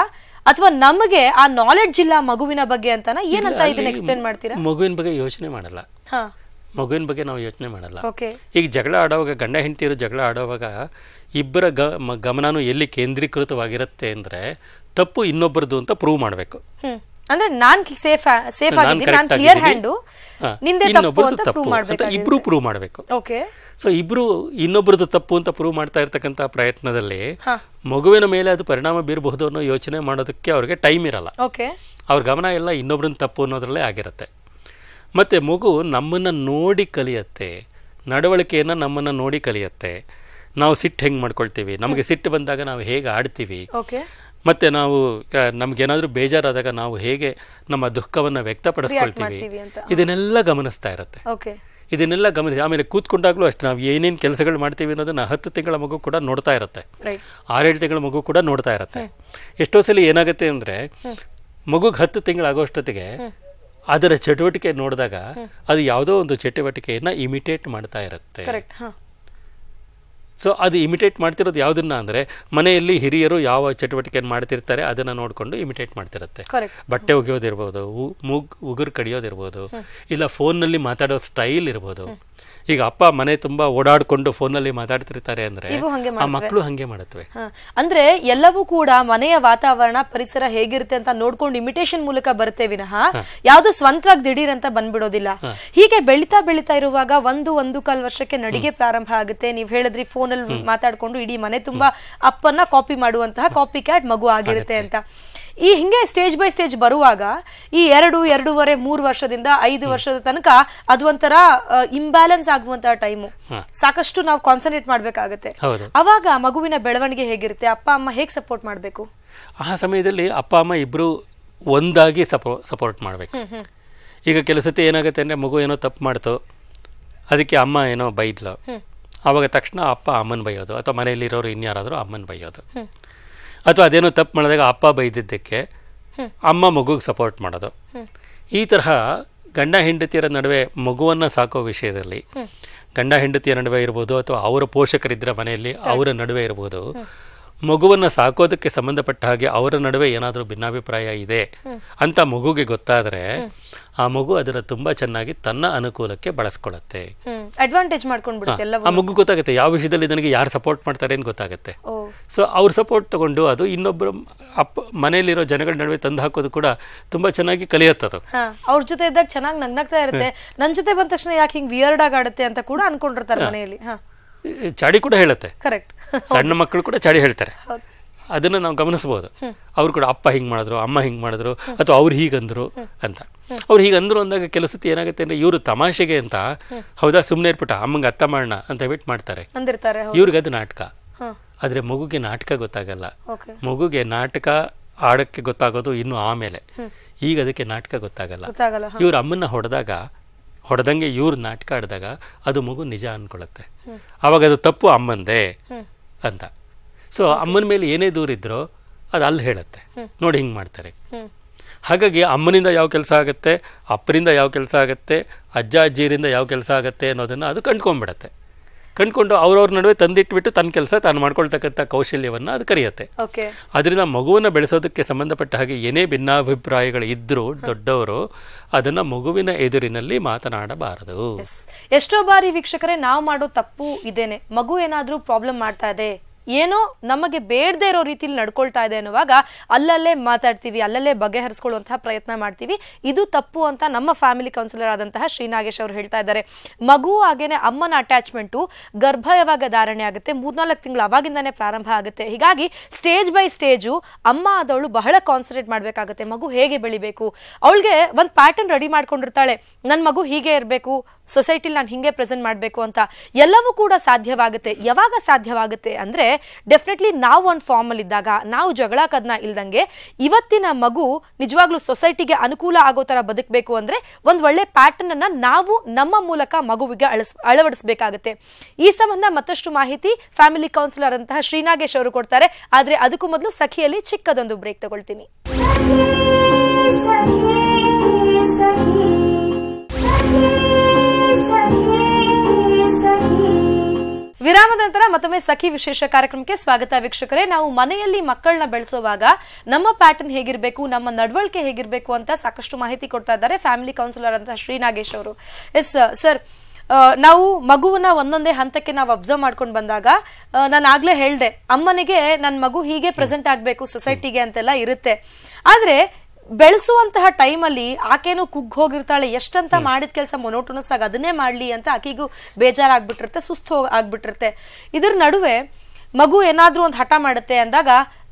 [SPEAKER 1] ಅಥವಾ ನಮಗೆ ಆ ನಾಲೆಡ್ಜ್ ಇಲ್ಲ ಮಗುವಿನ ಬಗ್ಗೆ ಅಂತಾನ, ಏನಂತ ಇದನ್ನ ಎಕ್ಸ್ಪ್ಲೇನ್ ಮಾಡ್ತೀರಾ?
[SPEAKER 2] ಮಗುವಿನ ಬಗ್ಗೆ ಯೋಚನೆ ಮಾಡಲ್ಲ, ಮಗುವಿನ ಬಗ್ಗೆ ನಾವು ಯೋಚನೆ ಮಾಡಲ್ಲ. ಈಗ ಜಗಳ ಆಡುವಾಗ, ಗಂಡ ಹೆಂಡತಿಯರು ಜಗಳ ಆಡುವಾಗ ಇಬ್ಬರ ಗಮನನೂ ಎಲ್ಲಿ ಕೇಂದ್ರೀಕೃತವಾಗಿರುತ್ತೆ ಅಂದ್ರೆ, ತಪ್ಪು ಇನ್ನೊಬ್ಬರದು ಅಂತ ಪ್ರೂವ್ ಮಾಡಬೇಕು.
[SPEAKER 1] ಅಂದ್ರೆ ನಾನ್ ಸೇಫ್ ಆಗಿದ್ದೀನಿ, ನಾನು ಕ್ಲಿಯರ್ ಹ್ಯಾಂಡು, ನಿಂದೆ ತಪ್ಪು ಅಂತ
[SPEAKER 2] ಇಬ್ರು ಪ್ರೂವ್ ಮಾಡಬೇಕು. ಸೊ ಇಬ್ರು ಇನ್ನೊಬ್ಬರದ್ದು ತಪ್ಪು ಅಂತ ಪ್ರೂವ್ ಮಾಡ್ತಾ ಇರ್ತಕ್ಕಂಥ ಪ್ರಯತ್ನದಲ್ಲಿ ಮಗುವಿನ ಮೇಲೆ ಅದು ಪರಿಣಾಮ ಬೀರಬಹುದು ಅನ್ನೋ ಯೋಚನೆ ಮಾಡೋದಕ್ಕೆ ಅವ್ರಿಗೆ ಟೈಮ್ ಇರಲ್ಲ. ಅವ್ರ ಗಮನ ಎಲ್ಲ ಇನ್ನೊಬ್ರನ್ನ ತಪ್ಪು ಅನ್ನೋದ್ರಲ್ಲೇ ಆಗಿರುತ್ತೆ. ಮತ್ತೆ ಮಗು ನಮ್ಮನ್ನ ನೋಡಿ ಕಲಿಯತ್ತೆ, ನಡವಳಿಕೆಯನ್ನ ನಮ್ಮನ್ನ ನೋಡಿ ಕಲಿಯತ್ತೆ. ನಾವು ಸಿಟ್ಟು ಹೆಂಗ್ ಮಾಡ್ಕೊಳ್ತೀವಿ, ನಮಗೆ ಸಿಟ್ಟು ಬಂದಾಗ ನಾವು ಹೇಗೆ ಆಡ್ತೀವಿ, ಮತ್ತೆ ನಾವು ನಮ್ಗೇನಾದ್ರೂ ಬೇಜಾರಾದಾಗ ನಾವು ಹೇಗೆ ನಮ್ಮ ದುಃಖವನ್ನ ವ್ಯಕ್ತಪಡಿಸ್ಕೊಳ್ತೀವಿ, ಇದನ್ನೆಲ್ಲ ಗಮನಿಸ್ತಾ ಇರತ್ತೆ. ಇದನ್ನೆಲ್ಲ ಗಮನಿಸಿ ಆಮೇಲೆ ಕೂತ್ಕೊಂಡಾಗ್ಲೂ ಅಷ್ಟೇ, ನಾವು ಏನೇನು ಕೆಲಸಗಳು ಮಾಡ್ತೀವಿ ಅನ್ನೋದನ್ನ 10 ತಿಂಗಳ ಮಗು ಕೂಡ ನೋಡ್ತಾ ಇರುತ್ತೆ, 6-7 ತಿಂಗಳ ಮಗು ಕೂಡ ನೋಡ್ತಾ ಇರುತ್ತೆ. ಎಷ್ಟೋ ಸಲ ಏನಾಗುತ್ತೆ ಅಂದ್ರೆ, ಮಗುಗೆ 10 ತಿಂಗಳಾಗೋಷ್ಟೊತ್ತಿಗೆ ಅದರ ಚಟುವಟಿಕೆ ನೋಡಿದಾಗ ಅದು ಯಾವುದೋ ಒಂದು ಚಟುವಟಿಕೆಯನ್ನ ಇಮಿಟೇಟ್ ಮಾಡ್ತಾ ಇರುತ್ತೆ. ಸೊ ಅದು ಇಮಿಟೇಟ್ ಮಾಡ್ತಿರೋದು ಯಾವುದನ್ನ ಅಂದ್ರೆ, ಮನೆಯಲ್ಲಿ ಹಿರಿಯರು ಯಾವ ಚಟುವಟಿಕೆಯನ್ನು ಮಾಡ್ತಿರ್ತಾರೆ ಅದನ್ನ ನೋಡ್ಕೊಂಡು ಇಮಿಟೇಟ್ ಮಾಡ್ತಿರುತ್ತೆ. ಬಟ್ಟೆ ಒಗೆಯೋದಿರ್ಬೋದು, ಉಗುರು ಕಡಿಯೋದಿರ್ಬೋದು, ಇಲ್ಲ ಫೋನ್ನಲ್ಲಿ ಮಾತಾಡೋ ಸ್ಟೈಲ್ ಇರ್ಬೋದು. ಈಗ ಅಪ್ಪ ಮನೆ ತುಂಬಾ ಓಡಾಡ್ಕೊಂಡು ಫೋನಲ್ಲಿ ಮಾತಾಡ್ತಿರ್ತಾರೆ ಅಂದ್ರೆ, ಆ ಮಕ್ಕಳು ಹಂಗೆ ಮಾಡುತ್ತವೆ.
[SPEAKER 1] ಅಂದ್ರೆ ಎಲ್ಲವೂ ಕೂಡ ಮನೆಯ ವಾತಾವರಣ, ಪರಿಸರ ಹೇಗಿರುತ್ತೆ ಅಂತ ನೋಡ್ಕೊಂಡು ಇಮಿಟೇಷನ್ ಮೂಲಕ ಬರುತ್ತೆ ವಿನಃ ಯಾವ್ದು ಸ್ವಂತವಾಗಿ ದಿಢೀರ್ ಅಂತ ಬಂದ್ಬಿಡೋದಿಲ್ಲ. ಹೀಗೆ ಬೆಳಿತಾ ಬೆಳಿತಾ ಇರುವಾಗ 1-1.25 ವರ್ಷಕ್ಕೆ ನಡಿಗೆ ಪ್ರಾರಂಭ ಆಗುತ್ತೆ. ನೀವ್ ಹೇಳಿದ್ರಿ ಫೋನಲ್ಲಿ ಮಾತಾಡ್ಕೊಂಡು ಇಡೀ ಮನೆ ತುಂಬಾ ಅಪ್ಪನ್ನ ಕಾಪಿ ಮಾಡುವಂತಹ ಕಾಪಿ ಕ್ಯಾಟ್ ಮಗು ಆಗಿರುತ್ತೆ ಅಂತ. ಈ ಹಿಂಗೆ ಸ್ಟೇಜ್ ಬೈ ಸ್ಟೇಜ್ ಬರುವಾಗ ಈ 2.5 3 ವರ್ಷದಿಂದ 5 ವರ್ಷದ ತನಕ ಅದು ಒಂಥರ ಇಂಬ್ಯಾಲೆನ್ಸ್ ಆಗುವಂತಹ ಟೈಮು. ಸಾಕಷ್ಟು ನಾವು ಕಾನ್ಸಂಟ್ರೇಟ್ ಮಾಡ್ಬೇಕಾಗತ್ತೆ. ಅವಾಗ ಮಗುವಿನ ಬೆಳವಣಿಗೆ ಹೇಗಿರುತ್ತೆ, ಅಪ್ಪ ಅಮ್ಮ ಹೇಗೆ ಸಪೋರ್ಟ್ ಮಾಡ್ಬೇಕು?
[SPEAKER 2] ಆ ಸಮಯದಲ್ಲಿ ಅಪ್ಪ ಅಮ್ಮ ಇಬ್ರು ಒಂದಾಗಿ ಸಪೋರ್ಟ್ ಮಾಡ್ಬೇಕು. ಈಗ ಕೆಲವು ಸತಿ ಏನಾಗುತ್ತೆ ಅಂದ್ರೆ ಮಗು ಏನೋ ತಪ್ಪು ಮಾಡ್ತು, ಅದಕ್ಕೆ ಅಮ್ಮ ಏನೋ ಬೈದ್ಲು, ಆವಾಗ ತಕ್ಷಣ ಅಪ್ಪ ಅಮ್ಮನ ಬೈಯೋದು, ಅಥವಾ ಮನೆಯಲ್ಲಿರೋರು ಇನ್ಯಾರಾದ್ರೂ ಅಮ್ಮನ ಬೈಯೋದು. ಅಥವಾ ಅದೇನೋ ತಪ್ಪು ಮಾಡಿದಾಗ ಅಪ್ಪ ಬೈದಿದ್ದಕ್ಕೆ ಅಮ್ಮ ಮಗುಗೆ ಸಪೋರ್ಟ್ ಮಾಡೋದು. ಈ ತರಹ ಗಂಡ ಹೆಂಡತಿಯರ ನಡುವೆ ಮಗುವನ್ನ ಸಾಕೋ ವಿಷಯದಲ್ಲಿ ಗಂಡ ಹೆಂಡತಿಯ ನಡುವೆ ಇರ್ಬೋದು, ಅಥವಾ ಅವರ ಪೋಷಕರಿದ್ರ ಮನೆಯಲ್ಲಿ ಅವರ ನಡುವೆ ಇರ್ಬೋದು, ಮಗುವನ್ನ ಸಾಕೋದಕ್ಕೆ ಸಂಬಂಧಪಟ್ಟ ಹಾಗೆ ಅವರ ನಡುವೆ ಏನಾದರೂ ಭಿನ್ನಾಭಿಪ್ರಾಯ ಇದೆ ಅಂತ ಮಗುಗೆ ಗೊತ್ತಾದ್ರೆ ಆ ಮಗು ಅದರ ತುಂಬಾ ಚೆನ್ನಾಗಿ ತನ್ನ ಅನುಕೂಲಕ್ಕೆ ಬಳಸ್ಕೊಳ್ಳುತ್ತೆ.
[SPEAKER 1] ಅಡ್ವಾಂಟೇಜ್ ಮಾಡ್ಕೊಂಡ್ಬಿಡುತ್ತೆ.
[SPEAKER 2] ಆ ಮಗು ಗೊತ್ತಾಗುತ್ತೆ ಯಾವ ವಿಷಯದಲ್ಲಿ ನನಗೆ ಯಾರು ಸಪೋರ್ಟ್ ಮಾಡ್ತಾರೆ ಅಂತ ಗೊತ್ತಾಗುತ್ತೆ. ಸೊ ಅವ್ರ ಸಪೋರ್ಟ್ ತಗೊಂಡು ಅದು ಇನ್ನೊಬ್ಬರು ಮನೆಯಲ್ಲಿರೋ ಜನಗಳ ನಡುವೆ ತಂದು ಹಾಕೋದು ಕೂಡ ತುಂಬಾ ಚೆನ್ನಾಗಿ ಕಲಿಯುತ್ತದು.
[SPEAKER 1] ಅವ್ರ ಜೊತೆ ಇದ್ದಾಗ ಚೆನ್ನಾಗಿ ನಗ್ನಗ್ತಾ ಇರುತ್ತೆ. ನನ್ ಜೊತೆ ಬಂದ ತಕ್ಷಣ ಯಾಕೆ ಹಿಂಗ್ ವಿಯರ್ಡ್ ಆಗಿ ಆಡುತ್ತೆ ಅಂತ ಕೂಡ ಅನ್ಕೊಂಡಿರ್ತಾರೆ ಮನೆಯಲ್ಲಿ.
[SPEAKER 2] ಚಾಡಿ ಕೂಡ ಹೇಳುತ್ತೆ.
[SPEAKER 1] ಕರೆಕ್ಟ್.
[SPEAKER 2] ಸಣ್ಣ ಮಕ್ಕಳು ಕೂಡ ಚಾಡಿ ಹೇಳ್ತಾರೆ. ಅದನ್ನ ನಾವು ಗಮನಿಸಬಹುದು. ಅವ್ರು ಕೂಡ ಅಪ್ಪ ಹಿಂಗ್ ಮಾಡಿದ್ರು, ಅಮ್ಮ ಹಿಂಗ್ ಮಾಡಿದ್ರು, ಅಥವಾ ಅವ್ರು ಹೀಗಂದ್ರು ಅಂತ. ಅವ್ರು ಹೀಗಂದ್ರು ಅಂದಾಗ ಕೆಲವು ಸತಿ ಏನಾಗುತ್ತೆ ಅಂದ್ರೆ ಇವರು ತಮಾಷೆಗೆ ಅಂತ ಹೌದಾ ಸುಮ್ನೆ ಇರ್ಬಿಟ್ಟ ಅಮ್ಮಂಗೆ ಅತ್ತ ಮಾಡೋಣ ಅಂತ ವೇಟ್ ಮಾಡ್ತಾರೆ. ಇವ್ರಿಗೆ ಅದು ನಾಟಕ. ಆದ್ರೆ ಮಗುಗೆ ನಾಟಕ ಗೊತ್ತಾಗಲ್ಲ. ಮಗುಗೆ ನಾಟಕ ಆಡಕ್ಕೆ ಗೊತ್ತಾಗೋದು ಇನ್ನು ಆಮೇಲೆ. ಈಗ ಅದಕ್ಕೆ ನಾಟಕ ಗೊತ್ತಾಗಲ್ಲ. ಇವ್ರ ಅಮ್ಮನ್ನ ಹೊಡೆದಂಗೆ ಇವ್ರು ನಾಟಕ ಆಡಿದಾಗ ಅದು ಮಗು ನಿಜ ಅನ್ಕೊಳತ್ತೆ. ಅವಾಗ ಅದು ತಪ್ಪು ಅಮ್ಮಂದೇ ಅಂತ. ಸೊ ಅಮ್ಮನ ಮೇಲೆ ಏನೇ ದೂರ ಇದ್ರೋ ಅದು ಅಲ್ಲಿ ಹೇಳುತ್ತೆ, ನೋಡಿ ಹಿಂಗ್ ಮಾಡ್ತಾರೆ. ಹಾಗಾಗಿ ಅಮ್ಮನಿಂದ ಯಾವ ಕೆಲಸ ಆಗುತ್ತೆ, ಅಪ್ಪರಿಂದ ಯಾವ ಕೆಲಸ ಆಗುತ್ತೆ, ಅಜ್ಜ ಅಜ್ಜಿಯರಿಂದ ಯಾವ ಕೆಲಸ ಆಗುತ್ತೆ ಅನ್ನೋದನ್ನ ಅದು ಕಂಡ್ಕೊಂಡ್ಬಿಡತ್ತೆ. ಕಂಡ್ಕೊಂಡು ಅವ್ರವ್ರ ನಡುವೆ ತಂದಿಟ್ಬಿಟ್ಟು ತನ್ನ ಕೆಲಸ ತಾನು ಮಾಡ್ಕೊಳ್ತಕ್ಕಂಥ ಕೌಶಲ್ಯವನ್ನ ಅದು ಕರೆಯುತ್ತೆ. ಅದರಿಂದ ಮಗುವನ್ನ ಬೆಳೆಸೋದಕ್ಕೆ ಸಂಬಂಧಪಟ್ಟ ಹಾಗೆ ಏನೇ ಭಿನ್ನಾಭಿಪ್ರಾಯಗಳು ಇದ್ರೂ ದೊಡ್ಡವರು ಅದನ್ನ ಮಗುವಿನ ಎದುರಿನಲ್ಲಿ ಮಾತನಾಡಬಾರದು.
[SPEAKER 1] ಎಷ್ಟೋ ಬಾರಿ ವೀಕ್ಷಕರೇ ನಾವು ಮಾಡೋ ತಪ್ಪು ಇದೇನೆ. ಮಗು ಏನಾದ್ರೂ ಪ್ರಾಬ್ಲಮ್ ಮಾಡ್ತಾ ಇದೆ, ಏನೋ ನಮಗೆ ಬೇಡದೇ ಇರೋ ರೀತಿಯಲ್ಲಿ ನಡ್ಕೊಳ್ತಾ ಇದೆ ಅನ್ನುವಾಗ ಅಲ್ಲಲ್ಲೇ ಮಾತಾಡ್ತೀವಿ, ಅಲ್ಲಲ್ಲೇ ಬಗೆಹರಿಸ್ಕೊಳ್ಳುವಂತಹ ಪ್ರಯತ್ನ ಮಾಡ್ತೀವಿ. ಇದು ತಪ್ಪು ಅಂತ ನಮ್ಮ ಫ್ಯಾಮಿಲಿ ಕೌನ್ಸಿಲರ್ ಆದಂತಹ ಶ್ರೀ ನಾಗೇಶ್ ಅವರು ಹೇಳ್ತಾ ಇದ್ದಾರೆ. ಮಗು ಹಾಗೇನೆ ಅಮ್ಮನ ಅಟ್ಯಾಚ್ಮೆಂಟು ಗರ್ಭ ಯಾವಾಗ ಧಾರಣೆ ಆಗುತ್ತೆ, 3-4 ತಿಂಗಳು ಅವಾಗಿಂದಾನೇ ಪ್ರಾರಂಭ ಆಗುತ್ತೆ. ಹೀಗಾಗಿ ಸ್ಟೇಜ್ ಬೈ ಸ್ಟೇಜು ಅಮ್ಮ ಆದವಳು ಬಹಳ ಕಾನ್ಸಂಟ್ರೇಟ್ ಮಾಡ್ಬೇಕಾಗತ್ತೆ. ಮಗು ಹೇಗೆ ಬೆಳಿಬೇಕು, ಅವಳಿಗೆ ಒಂದು ಪ್ಯಾಟರ್ನ್ ರೆಡಿ ಮಾಡ್ಕೊಂಡಿರ್ತಾಳೆ. ನನ್ನ ಮಗು ಹೀಗೆ ಇರಬೇಕು, ಸೊಸೈಟಿಲಿ ನಾನು ಹಿಂಗೆ ಪ್ರೆಸೆಂಟ್ ಮಾಡಬೇಕು ಅಂತ. ಎಲ್ಲವೂ ಕೂಡ ಸಾಧ್ಯವಾಗುತ್ತೆ. ಯಾವಾಗ ಸಾಧ್ಯವಾಗುತ್ತೆ ಅಂದ್ರೆ ಡೆಫಿನೆಟ್ಲಿ ನಾವು ಒಂದು ಫಾರ್ಮ್ ಅಲ್ಲಿ ಇದ್ದಾಗ, ನಾವು ಜಗಳ ಕದನ ಇಲ್ದಂಗೆ ಇವತ್ತಿನ ಮಗು ನಿಜವಾಗ್ಲೂ ಸೊಸೈಟಿಗೆ ಅನುಕೂಲ ಆಗೋ ತರ ಬದುಕಬೇಕು ಅಂದ್ರೆ ಒಂದ್ ಒಳ್ಳೆ ಪ್ಯಾಟರ್ನ್ ಅನ್ನ ನಾವು ನಮ್ಮ ಮೂಲಕ ಮಗುವಿಗೆ ಅಳವಡಿಸಬೇಕಾಗುತ್ತೆ. ಈ ಸಂಬಂಧ ಮತ್ತಷ್ಟು ಮಾಹಿತಿ ಫ್ಯಾಮಿಲಿ ಕೌನ್ಸಿಲರ್ ಅಂತಹ ಶ್ರೀ ನಾಗೇಶ್ ಅವರು ಕೊಡ್ತಾರೆ. ಆದ್ರೆ ಅದಕ್ಕೂ ಮೊದಲು ಸಖಿಯಲ್ಲಿ ಚಿಕ್ಕದೊಂದು ಬ್ರೇಕ್ ತಗೊಳ್ತೀನಿ. ವಿರಾಮದ ನಂತರ ಮತ್ತೊಮ್ಮೆ ಸಖಿ ವಿಶೇಷ ಕಾರ್ಯಕ್ರಮಕ್ಕೆ ಸ್ವಾಗತ ವೀಕ್ಷಕರೇ. ನಾವು ಮನೆಯಲ್ಲಿ ಮಕ್ಕಳನ್ನ ಬೆಳೆಸುವಾಗ ನಮ್ಮ ಪ್ಯಾಟರ್ನ್ ಹೇಗಿರ್ಬೇಕು, ನಮ್ಮ ನಡವಳಿಕೆ ಹೇಗಿರ್ಬೇಕು ಅಂತ ಸಾಕಷ್ಟು ಮಾಹಿತಿ ಕೊಡ್ತಾ ಇದ್ದಾರೆ ಫ್ಯಾಮಿಲಿ ಕೌನ್ಸಿಲರ್ ಅಂತ ಶ್ರೀ ನಾಗೇಶ್ ಅವರು. ಎಸ್ ಸರ್, ನಾವು ಮಗುವನ್ನ ಒಂದೊಂದೇ ಹಂತಕ್ಕೆ ನಾವು ಅಬ್ಸರ್ವ್ ಮಾಡ್ಕೊಂಡು ಬಂದಾಗ ನಾನು ಆಗ್ಲೇ ಹೇಳ್ದೆ, ಅಮ್ಮನಿಗೆ ನನ್ನ ಮಗು ಹೀಗೆ ಪ್ರೆಸೆಂಟ್ ಆಗ್ಬೇಕು ಸೊಸೈಟಿಗೆ ಅಂತೆಲ್ಲ ಇರುತ್ತೆ. ಆದ್ರೆ ಬೆಳೆಸುವಂತಹ ಟೈಮಲ್ಲಿ ಆಕೆನೂ ಕುಗ್ಗ್ ಹೋಗಿರ್ತಾಳೆ. ಎಷ್ಟಂತ ಮಾಡಿದ ಕೆಲಸ ಮೊನೋಟೋನಸ್ ಆಗಿ ಅದನ್ನೇ ಮಾಡ್ಲಿ ಅಂತ ಆಕೆಗೂ ಬೇಜಾರಾಗ್ಬಿಟ್ಟಿರುತ್ತೆ, ಸುಸ್ತು ಆಗ್ಬಿಟ್ಟಿರುತ್ತೆ. ಇದ್ರ ನಡುವೆ ಮಗು ಏನಾದ್ರೂ ಒಂದು ಹಠ ಮಾಡುತ್ತೆ ಅಂದಾಗ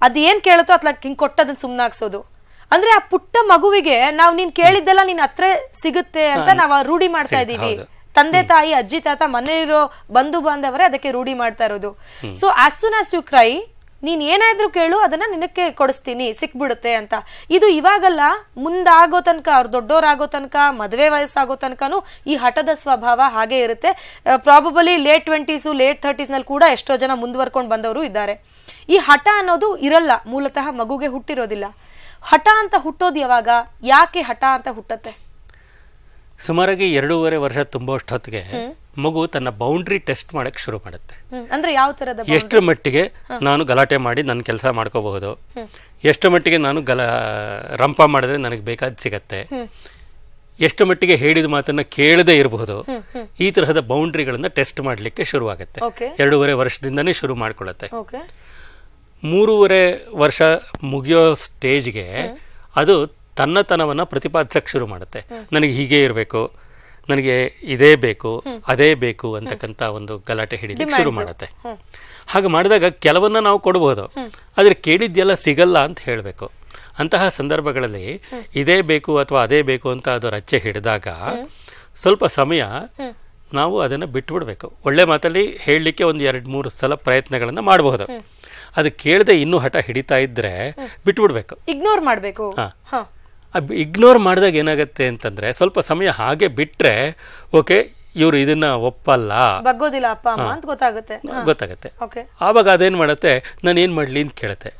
[SPEAKER 1] ಅದ್ ಏನ್ ಕೇಳುತ್ತೋ ಅತ್ಲ ಹಿಂಗ್ ಕೊಟ್ಟದನ್ನ ಸುಮ್ನಾಗ್ಸೋದು. ಅಂದ್ರೆ ಆ ಪುಟ್ಟ ಮಗುವಿಗೆ ನಾವು ನೀನ್ ಕೇಳಿದ್ದೆಲ್ಲ ನೀನ್ ಹತ್ರ ಸಿಗುತ್ತೆ ಅಂತ ನಾವು ರೂಢಿ ಮಾಡ್ತಾ ಇದೀವಿ. ತಂದೆ ತಾಯಿ, ಅಜ್ಜಿ ತಾತ, ಮನೆಯಲ್ಲಿರೋ ಬಂಧು ಬಾಂಧವರೇ ಅದಕ್ಕೆ ರೂಢಿ ಮಾಡ್ತಾ ಇರೋದು. So as soon as you cry, ನೀನ್ ಏನಾದ್ರೂ ಕೇಳು ಅದನ್ನ ನಿನಕ್ಕೆ ಕೊಡಿಸ್ತೀನಿ, ಸಿಕ್ಬಿಡುತ್ತೆ ಅಂತ. ಇದು ಇವಾಗಲ್ಲ, ಮುಂದಾಗೋ ತನಕ, ಅವ್ರು ದೊಡ್ಡೋರಾಗೋ ತನಕ, ಮದುವೆ ವಯಸ್ಸಾಗೋ ತನಕನೂ ಈ ಹಠದ ಸ್ವಭಾವ ಹಾಗೆ ಇರುತ್ತೆ. Probably late 20s, late 30s ನಲ್ಲಿ ಕೂಡ ಎಷ್ಟೋ ಜನ ಮುಂದುವರ್ಕೊಂಡು ಬಂದವರು ಇದ್ದಾರೆ. ಈ ಹಠ ಅನ್ನೋದು ಇರಲ್ಲ, ಮೂಲತಃ ಮಗುಗೆ ಹುಟ್ಟಿರೋದಿಲ್ಲ. ಹಠ ಅಂತ ಹುಟ್ಟೋದು ಯಾವಾಗ, ಯಾಕೆ ಹಠ ಅಂತ ಹುಟ್ಟತ್ತೆ?
[SPEAKER 2] ಸುಮಾರಾಗಿ 2.5 ವರ್ಷ ತುಂಬುವಷ್ಟೊತ್ತಿಗೆ ಮಗು ತನ್ನ ಬೌಂಡ್ರಿ ಟೆಸ್ಟ್ ಮಾಡಕ್ ಶುರು ಮಾಡುತ್ತೆ.
[SPEAKER 1] ಅಂದ್ರೆ ಯಾವ ತರದ?
[SPEAKER 2] ಎಷ್ಟರ ಮಟ್ಟಿಗೆ ನಾನು ಗಲಾಟೆ ಮಾಡಿ ನನ್ನ ಕೆಲಸ ಮಾಡ್ಕೋಬಹುದು, ಎಷ್ಟು ಮಟ್ಟಿಗೆ ನಾನು ರಂಪ ಮಾಡಿದ್ರೆ ನನಗೆ ಬೇಕಾದ್ ಸಿಗತ್ತೆ, ಎಷ್ಟು ಮಟ್ಟಿಗೆ ಹೇಳಿದ ಮಾತನ್ನ ಕೇಳದೆ ಇರಬಹುದು. ಈ ತರಹದ ಬೌಂಡ್ರಿಗಳನ್ನ ಟೆಸ್ಟ್ ಮಾಡ್ಲಿಕ್ಕೆ ಶುರುವಾಗುತ್ತೆ. 2.5 ವರ್ಷದಿಂದನೇ ಶುರು ಮಾಡ್ಕೊಳ್ಳುತ್ತೆ. 3.5 ವರ್ಷ ಮುಗಿಯೋ ಸ್ಟೇಜ್ಗೆ ಅದು ತನ್ನತನವನ್ನ ಪ್ರತಿಪಾದಿಸಕ್ ಶುರು ಮಾಡುತ್ತೆ. ನನಗೆ ಹೀಗೆ ಇರಬೇಕು, ನನಗೆ ಇದೇ ಬೇಕು, ಅದೇ ಬೇಕು ಅಂತಕ್ಕಂತ ಒಂದು ಗಲಾಟೆ ಹಿಡಿಲಿಕ್ಕೆ ಶುರು ಮಾಡುತ್ತೆ. ಹಾಗೆ ಮಾಡಿದಾಗ ಕೆಲವನ್ನ ನಾವು ಕೊಡಬಹುದು, ಆದ್ರೆ ಕೇಳಿದ್ಯೆಲ್ಲ ಸಿಗಲ್ಲ ಅಂತ ಹೇಳ್ಬೇಕು. ಅಂತಹ ಸಂದರ್ಭಗಳಲ್ಲಿ ಇದೇ ಬೇಕು ಅಥವಾ ಅದೇ ಬೇಕು ಅಂತ ಅದು ರಚ್ಚೆ ಹಿಡಿದಾಗ ಸ್ವಲ್ಪ ಸಮಯ ನಾವು ಅದನ್ನು ಬಿಟ್ಬಿಡ್ಬೇಕು. ಒಳ್ಳೆ ಮಾತಲ್ಲಿ ಹೇಳಲಿಕ್ಕೆ ಒಂದು 2-3 ಸಲ ಪ್ರಯತ್ನಗಳನ್ನು ಮಾಡಬಹುದು. ಅದು ಕೇಳದೆ ಇನ್ನೂ ಹಠ ಹಿಡಿತಾ ಇದ್ರೆ ಬಿಟ್ಬಿಡ್ಬೇಕು,
[SPEAKER 1] ಇಗ್ನೋರ್ ಮಾಡಬೇಕು.
[SPEAKER 2] ಇಗ್ನೋರ್ ಮಾಡಿದಾಗ ಏನಾಗುತ್ತೆ ಅಂತಂದ್ರೆ ಸ್ವಲ್ಪ ಸಮಯ ಹಾಗೆ ಬಿಟ್ರೆ ಓಕೆ ಇವರು ಇದನ್ನ ಒಪ್ಪಲ್ಲ,
[SPEAKER 1] ಬಗ್ಗೋದಿಲ್ಲ ಅಪ್ಪ ಅಮ್ಮ ಅಂತ
[SPEAKER 2] ಗೊತ್ತಾಗತ್ತೆ. ಆವಾಗ ಅದೇನ್ ಮಾಡತ್ತೆ, ನಾನು ಏನ್ ಮಾಡ್ಲಿ ಅಂತ ಕೇಳತ್ತೆ.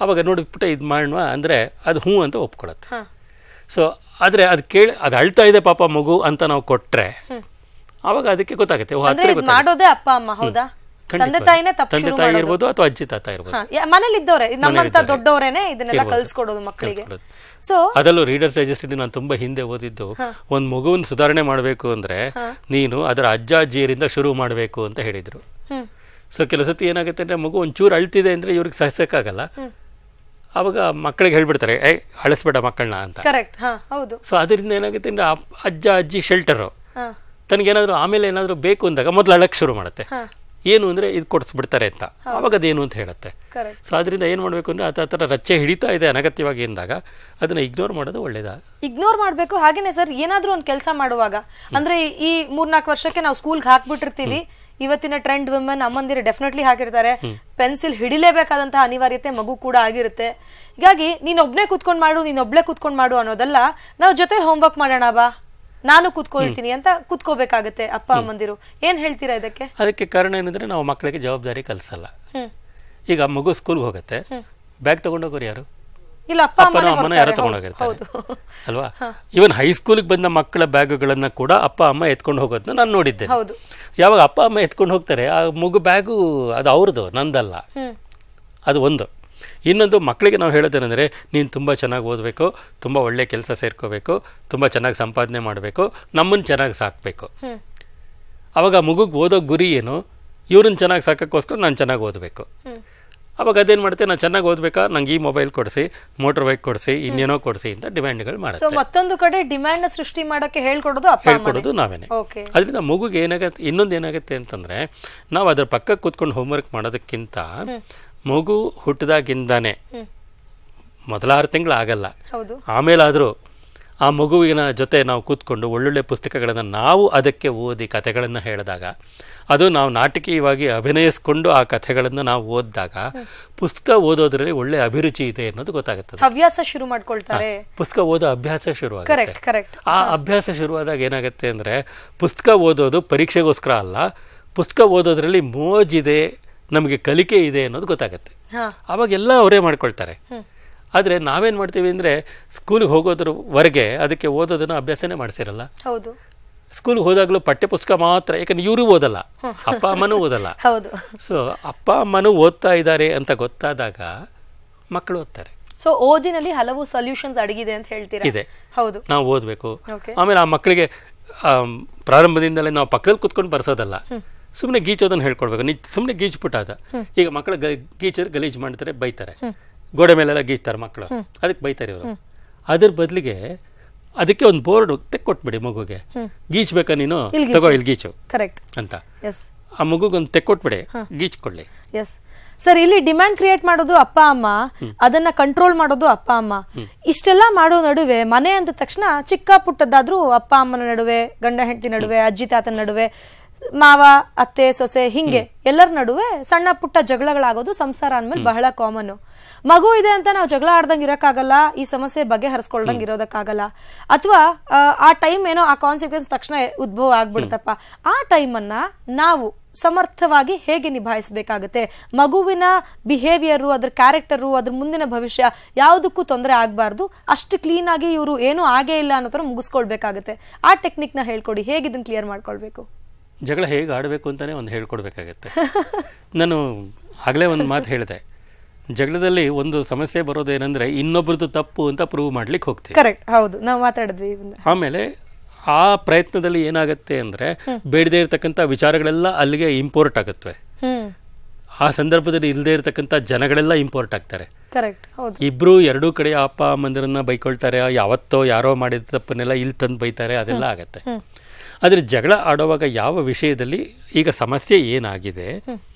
[SPEAKER 2] ಅವಾಗ ನೋಡಿಬಿಟ್ಟು ಇದು ಮಾಡುವ ಅಂದ್ರೆ ಅದು ಹ್ಞೂ ಅಂತ ಒಪ್ಕೊಳತ್ತೆ. ಸೊ ಆದ್ರೆ ಅದು ಕೇಳಿ ಅದು ಅಳ್ತಾ ಇದೆ ಪಾಪ ಮಗು ಅಂತ ನಾವು ಕೊಟ್ರೆ ಅವಾಗ ಅದಕ್ಕೆ ಗೊತ್ತಾಗುತ್ತೆ
[SPEAKER 1] ಮಾಡೋದೇ ಅಪ್ಪ ಅಮ್ಮ. ಹೌದಾ? ತಂದೆ ತಾಯಿನೇ ತಪ್ಪು,
[SPEAKER 2] ತಂದೆ ತಾಯಿ ಇರ್ಬೋದು ಅಥವಾ ಅಜ್ಜಿ ತಾತ ಇರ್ಬೋದು,
[SPEAKER 1] ಮನೇಲಿ ಇದ್ದವ್ರೆ, ನಮ್ಮಂತ ದೊಡ್ಡವರೇನೆ ಇದನ್ನೆಲ್ಲ ಕಲ್ಸ್ಕೊಡೋದು ಮಕ್ಕಳಿಗೆ. ಸೊ
[SPEAKER 2] ಅದರಲ್ಲೂ ರೀಡರ್ಸ್ ಡೈಜೆಸ್ಟ್ ನಾನು ತುಂಬಾ ಹಿಂದೆ ಓದಿದ್ದು, ಒಂದ್ ಮಗುವನ್ನ ಸುಧಾರಣೆ ಮಾಡಬೇಕು ಅಂದ್ರೆ ನೀನು ಅದರ ಅಜ್ಜ ಅಜ್ಜಿಯರಿಂದ ಶುರು ಮಾಡಬೇಕು ಅಂತ ಹೇಳಿದ್ರು. ಸೊ ಕೆಲವು ಸತಿ ಏನಾಗುತ್ತೆ ಅಂದ್ರೆ ಮಗು ಒಂಚೂರು ಅಳ್ತಿದೆ ಅಂದ್ರೆ ಇವ್ರಿಗೆ ಸಹಿಸಕ್ಕಾಗಲ್ಲ, ಅವಾಗ ಮಕ್ಕಳಿಗೆ ಹೇಳ್ಬಿಡ್ತಾರೆ ಅಳಿಸ್ಬೇಡ ಮಕ್ಕಳನ್ನ ಅಂತ. ಸೊ ಅದರಿಂದ ಏನಾಗುತ್ತೆ ಅಂದ್ರೆ ಅಜ್ಜ ಅಜ್ಜಿ ಶೆಲ್ಟರ್ ತನಗೇನಾದ್ರು ಆಮೇಲೆ ಏನಾದ್ರು ಬೇಕು ಅಂದಾಗ ಮೊದಲು ಅಳಕ್ ಶುರು ಮಾಡುತ್ತೆ. ಏನು ಅಂದ್ರೆ ಇದು ಕೊಡಿಸ್ಬಿಡ್ತಾರೆ ಅಂತ, ಅವಾಗ ಅದೇನು ಅಂತ ಹೇಳುತ್ತೆ. ಸೊ ಅದರಿಂದ ಏನ್ ಮಾಡ್ಬೇಕು ಅಂದ್ರೆ ಆ ತರ ರಚ್ಚೆ ಹಿಡಿತಾ ಇದೆ ಅನಗತ್ಯವಾಗಿ ಎಂದಾಗ ಅದನ್ನ ಇಗ್ನೋರ್ ಮಾಡೋದು ಒಳ್ಳೇದಾ?
[SPEAKER 1] ಇಗ್ನೋರ್ ಮಾಡ್ಬೇಕು. ಹಾಗೇನೆ ಸರ್, ಏನಾದ್ರೂ ಒಂದು ಕೆಲಸ ಮಾಡುವಾಗ ಅಂದ್ರೆ ಈ 3-4 ವರ್ಷಕ್ಕೆ ನಾವು ಸ್ಕೂಲ್ಗೆ ಹಾಕ್ಬಿಟ್ಟಿರ್ತೀವಿ. ಇವತ್ತಿನ ಟ್ರೆಂಡ್ ವಿಮೆನ್ ಅಮ್ಮಂದಿರು ಡೆಫಿನೆಟ್ಲಿ ಹಾಕಿರ್ತಾರೆ, ಪೆನ್ಸಿಲ್ ಹಿಡಿಲೇಬೇಕಾದಂತಹ ಅನಿವಾರ್ಯತೆ ಮಗು ಕೂಡ ಆಗಿರುತ್ತೆ. ಹೀಗಾಗಿ ನೀನೊಬ್ನೇ ಕುತ್ಕೊಂಡ್ ಮಾಡು ಅನ್ನೋದಲ್ಲ, ನಾವು ಜೊತೆ ಹೋಮ್ವರ್ಕ್ ಮಾಡೋಣ ಬಾ, ನಾನು ಕೂತ್ಕೊಳ್ತೀನಿ ಅಂತ ಕೂತ್ಕೋಬೇಕಾಗತ್ತೆ ಅಪ್ಪ ಅಮ್ಮಂದಿರು. ಏನ್ ಹೇಳ್ತೀರಾ ಇದಕ್ಕೆ?
[SPEAKER 2] ಅದಕ್ಕೆ ಕಾರಣ ಏನಂದ್ರೆ ನಾವು ಮಕ್ಕಳಿಗೆ ಜವಾಬ್ದಾರಿ ಕಲಿಸಲ್ಲ. ಈಗ ಮಗು ಸ್ಕೂಲ್ಗೆ ಹೋಗುತ್ತೆ, ಬ್ಯಾಗ್ ತಗೊಂಡೋಗೋರು ಯಾರು?
[SPEAKER 1] ಇಲ್ಲ,
[SPEAKER 2] ಅಮ್ಮನ ಯಾರೋ ತಗೊಂಡೋಗಿರ್ತಾರೆ ಅಲ್ವಾ? ಇವನ್ ಹೈಸ್ಕೂಲ್ಗೆ ಬಂದ ಮಕ್ಕಳ ಬ್ಯಾಗ್ಗಳನ್ನ ಕೂಡ ಅಪ್ಪ ಅಮ್ಮ ಎತ್ಕೊಂಡು ಹೋಗೋದನ್ನ ನಾನು ನೋಡಿದ್ದೆ. ಯಾವಾಗ ಅಪ್ಪ ಅಮ್ಮ ಎತ್ಕೊಂಡು ಹೋಗ್ತಾರೆ, ಆ ಮಗು ಬ್ಯಾಗು ಅದು ಅವ್ರದ್ದು, ನಂದಲ್ಲ. ಅದು ಒಂದು. ಇನ್ನೊಂದು, ಮಕ್ಕಳಿಗೆ ನಾವು ಹೇಳೋದೇನೆಂದರೆ ನೀನು ತುಂಬ ಚೆನ್ನಾಗಿ ಓದಬೇಕು, ತುಂಬ ಒಳ್ಳೆ ಕೆಲಸ ಸೇರ್ಕೋಬೇಕು, ತುಂಬ ಚೆನ್ನಾಗಿ ಸಂಪಾದನೆ ಮಾಡಬೇಕು, ನಮ್ಮನ್ನು ಚೆನ್ನಾಗಿ ಸಾಕಬೇಕು. ಅವಾಗ ಮಗುಗೆ ಓದೋ ಗುರಿ ಏನು? ಇವ್ರನ್ನ ಚೆನ್ನಾಗಿ ಸಾಕೋಕ್ಕೋಸ್ಕರ ನಾನು ಚೆನ್ನಾಗಿ ಓದಬೇಕು. ಅವಾಗ ಅದೇನು ಮಾಡುತ್ತೆ, ನಾನು ಚೆನ್ನಾಗಿ ಓದಬೇಕಾ, ನಂಗೆ ಈ ಮೊಬೈಲ್ ಕೊಡಿಸಿ, ಮೋಟರ್ ಬೈಕ್ ಕೊಡಿಸಿ, ಇನ್ನೇನೋ ಕೊಡಿಸಿ ಅಂತ ಡಿಮ್ಯಾಂಡ್ಗಳು ಮಾಡುತ್ತೆ.
[SPEAKER 1] ಮತ್ತೊಂದು ಕಡೆ ಡಿಮ್ಯಾಂಡ್ ಸೃಷ್ಟಿ ಮಾಡೋಕ್ಕೆ ಹೇಳ್ಕೊಡೋದು
[SPEAKER 2] ನಾವೇನೆ. ಅದರಿಂದ ಮಗುಗೆ ಏನಾಗುತ್ತೆ, ಇನ್ನೊಂದು ಏನಾಗುತ್ತೆ ಅಂತಂದ್ರೆ, ನಾವು ಅದ್ರ ಪಕ್ಕಕ್ಕೆ ಕೂತ್ಕೊಂಡು ಹೋಮ್ವರ್ಕ್ ಮಾಡೋದಕ್ಕಿಂತ ಮಗು ಹುಟ್ಟಿದಾಗಿಂದಾನೆ ಮೊದಲ 6 ತಿಂಗಳು ಆಗಲ್ಲ, ಆಮೇಲಾದರೂ ಆ ಮಗುವಿನ ಜೊತೆ ನಾವು ಕೂತ್ಕೊಂಡು ಒಳ್ಳೊಳ್ಳೆ ಪುಸ್ತಕಗಳನ್ನು ನಾವು ಅದಕ್ಕೆ ಓದಿ ಕಥೆಗಳನ್ನು ಹೇಳಿದಾಗ, ಅದು ನಾವು ನಾಟಕೀಯವಾಗಿ ಅಭಿನಯಿಸ್ಕೊಂಡು ಆ ಕಥೆಗಳನ್ನು ನಾವು ಓದಿದಾಗ ಪುಸ್ತಕ ಓದೋದ್ರಲ್ಲಿ ಒಳ್ಳೆ ಅಭಿರುಚಿ ಇದೆ ಅನ್ನೋದು ಗೊತ್ತಾಗುತ್ತೆ.
[SPEAKER 1] ಹವ್ಯಾಸ ಶುರು ಮಾಡ್ಕೊಳ್ತಾರೆ,
[SPEAKER 2] ಪುಸ್ತಕ ಓದೋ ಅಭ್ಯಾಸ ಶುರುವಾಗುತ್ತೆ. ಆ ಅಭ್ಯಾಸ ಶುರುವಾದಾಗ ಏನಾಗುತ್ತೆ ಅಂದ್ರೆ, ಪುಸ್ತಕ ಓದೋದು ಪರೀಕ್ಷೆಗೋಸ್ಕರ ಅಲ್ಲ, ಪುಸ್ತಕ ಓದೋದ್ರಲ್ಲಿ ಮೋಜಿದೆ, ನಮಗೆ ಕಲಿಕೆ ಇದೆ ಅನ್ನೋದು ಗೊತ್ತಾಗತ್ತೆ. ಅವಾಗೆಲ್ಲ ಅವರೇ ಮಾಡ್ಕೊಳ್ತಾರೆ. ಆದ್ರೆ ನಾವೇನ್ ಮಾಡ್ತೀವಿ ಅಂದ್ರೆ, ಸ್ಕೂಲ್ಗೆ ಹೋಗೋದ್ರವರೆಗೆ ಅದಕ್ಕೆ ಓದೋದನ್ನ ಅಭ್ಯಾಸನೇ ಮಾಡಿಸಿರಲ್ಲ. ಸ್ಕೂಲ್ಗೆ ಹೋದಾಗ್ಲೂ ಪಠ್ಯ ಪುಸ್ತಕ ಮಾತ್ರ, ಯಾಕಂದ್ರೆ ಇವರು ಓದಲ್ಲ, ಅಪ್ಪ ಅಮ್ಮನೂ ಓದಲ್ಲ. ಸೊ ಅಪ್ಪ ಅಮ್ಮನೂ ಓದ್ತಾ ಇದ್ದಾರೆ ಅಂತ ಗೊತ್ತಾದಾಗ ಮಕ್ಕಳು ಓದ್ತಾರೆ.
[SPEAKER 1] ಸೊ ಓದಿನಲ್ಲಿ ಹಲವು ಸೊಲ್ಯೂಷನ್ಸ್ ಅಡಗಿದೆ ಅಂತ ಹೇಳ್ತೀರಾ?
[SPEAKER 2] ಇದೆ. ಹೌದು, ನಾವು ಓದ್ಬೇಕು. ಆಮೇಲೆ ಆ ಮಕ್ಕಳಿಗೆ ಪ್ರಾರಂಭದಿಂದಲೇ ನಾವು ಪಕ್ಕದಲ್ಲಿ ಕುತ್ಕೊಂಡು ಬರ್ಸೋದಲ್ಲ, ಸುಮ್ಮನೆ ಗೀಚೋದನ್ನ ಹೇಳ್ಕೊಡ್ಬೇಕು. ಸುಮ್ಮನೆ ಗೀಚ್ಬಿಟ್ಟಾದ, ಈಗ ಮಕ್ಕಳು ಗೀಚರ್ ಗಲೀಜ್ ಮಾಡ್ತಾರೆ, ಬೈತಾರೆ, ಗೋಡೆ ಮೇಲೆಲ್ಲ ಗೀಚ್ತಾರೆ ಮಕ್ಕಳು, ಅದಕ್ಕೆ ಬೈತಾರೆ ಇವರು. ಅದ್ರ ಬದಲಿಗೆ ಅದಕ್ಕೆ ಒಂದು ಬೋರ್ಡ್ ತೆಕ್ಕೊಟ್ಬಿಡಿ ಮಗುಗೆ, ಗೀಚ್ಬೇಕಾ ನೀನು, ತಗೋ ಇಲ್ಲಿ ಗೀಚು ಅಂತ. ಆ ಮಗುಗೊಂದು ತೆಕ್ಕೊಟ್ಬಿಡಿ, ಗೀಚ್ಕೊಳ್ಳಿ.
[SPEAKER 1] ಸರ್, ಇಲ್ಲಿ ಡಿಮ್ಯಾಂಡ್ ಕ್ರಿಯೇಟ್ ಮಾಡೋದು ಅಪ್ಪ ಅಮ್ಮ, ಅದನ್ನ ಕಂಟ್ರೋಲ್ ಮಾಡೋದು ಅಪ್ಪ ಅಮ್ಮ. ಇಷ್ಟೆಲ್ಲ ಮಾಡೋ ನಡುವೆ ಮನೆ ಅಂದ ತಕ್ಷಣ ಚಿಕ್ಕ ಪುಟ್ಟದ್ದಾದ್ರೂ ಅಪ್ಪ ಅಮ್ಮನ ನಡುವೆ, ಗಂಡ ಹೆಂಡತಿ ನಡುವೆ, ಅಜ್ಜಿ ತಾತನ ನಡುವೆ, ಮಾವ ಅತ್ತೆ ಸೊಸೆ, ಹಿಂಗೆ ಎಲ್ಲರ ನಡುವೆ ಸಣ್ಣ ಪುಟ್ಟ ಜಗಳಗಳಾಗೋದು ಸಂಸಾರ ಅಂದ್ಮೇಲೆ ಬಹಳ ಕಾಮನ್. ಮಗು ಇದೆ ಅಂತ ನಾವು ಜಗಳ ಆಡ್ದಂಗೆ ಇರಕ್ಕಾಗಲ್ಲ, ಈ ಸಮಸ್ಯೆ ಬಗೆಹರಿಸ್ಕೊಳ್ದಂಗೆ ಇರೋದಕ್ಕಾಗಲ್ಲ. ಅಥವಾ ಆ ಟೈಮ್ ಏನೋ ಆ ಕಾನ್ಸಿಕ್ವೆನ್ಸ್ ತಕ್ಷಣ ಉದ್ಭವ ಆಗ್ಬಿಡ್ತಪ್ಪ. ಆ ಟೈಮನ್ನ ನಾವು ಸಮರ್ಥವಾಗಿ ಹೇಗೆ ನಿಭಾಯಿಸಬೇಕಾಗತ್ತೆ? ಮಗುವಿನ ಬಿಹೇವಿಯರು, ಅದ್ರ ಕ್ಯಾರೆಕ್ಟರು, ಅದ್ರ ಮುಂದಿನ ಭವಿಷ್ಯ ಯಾವುದಕ್ಕೂ ತೊಂದರೆ ಆಗ್ಬಾರ್ದು, ಅಷ್ಟು ಕ್ಲೀನ್ ಆಗಿ ಇವರು ಏನೂ ಆಗೇ ಇಲ್ಲ ಅನ್ನೋ ತರ ಮುಗಿಸ್ಕೊಳ್ಬೇಕಾಗತ್ತೆ. ಆ ಟೆಕ್ನಿಕ್ ನ ಹೇಳ್ಕೊಡಿ, ಹೇಗೆ ಇದನ್ನ ಕ್ಲಿಯರ್ ಮಾಡ್ಕೊಳ್ಬೇಕು?
[SPEAKER 2] ಜಗಳ ಹೇಗೆ ಆಡಬೇಕು ಅಂತಾನೆ ಒಂದು ಹೇಳ್ಕೊಡ್ಬೇಕಾಗತ್ತೆ. ನಾನು ಆಗಲೇ ಒಂದು ಮಾತು ಹೇಳಿದೆ, ಜಗಳದಲ್ಲಿ ಒಂದು ಸಮಸ್ಯೆ ಬರೋದು ಏನಂದ್ರೆ ಇನ್ನೊಬ್ರದ್ದು ತಪ್ಪು ಅಂತ ಪ್ರೂವ್ ಮಾಡ್ಲಿಕ್ಕೆ ಹೋಗ್ತೀವಿ.
[SPEAKER 1] ಕರೆಕ್ಟ್, ಹೌದು, ನಾವು ಮಾತಾಡಿದ್ವಿ.
[SPEAKER 2] ಆಮೇಲೆ ಆ ಪ್ರಯತ್ನದಲ್ಲಿ ಏನಾಗುತ್ತೆ ಅಂದ್ರೆ, ಬೇಡದೇ ಇರತಕ್ಕಂತ ವಿಚಾರಗಳೆಲ್ಲ ಅಲ್ಲಿಗೆ ಇಂಪೋರ್ಟ್ ಆಗುತ್ತವೆ. ಆ ಸಂದರ್ಭದಲ್ಲಿ ಇಲ್ಲದೆ ಇರತಕ್ಕಂತ ಜನಗಳೆಲ್ಲ ಇಂಪೋರ್ಟ್ ಆಗ್ತಾರೆ. ಇಬ್ರು ಎರಡೂ ಕಡೆ ಅಪ್ಪ ಅಮ್ಮಂದಿರನ್ನ ಬೈಕೊಳ್ತಾರೆ, ಯಾವತ್ತೋ ಯಾರೋ ಮಾಡಿದ ತಪ್ಪನ್ನೆಲ್ಲ ಇಲ್ಲಿ ತಂದು ಬೈತಾರೆ, ಅದೆಲ್ಲ ಆಗತ್ತೆ. ಆದ್ರೆ ಜಗಳ ಆಡುವಾಗ ಯಾವ ವಿಷಯದಲ್ಲಿ ಈಗ ಸಮಸ್ಯೆ ಏನಾಗಿದೆ,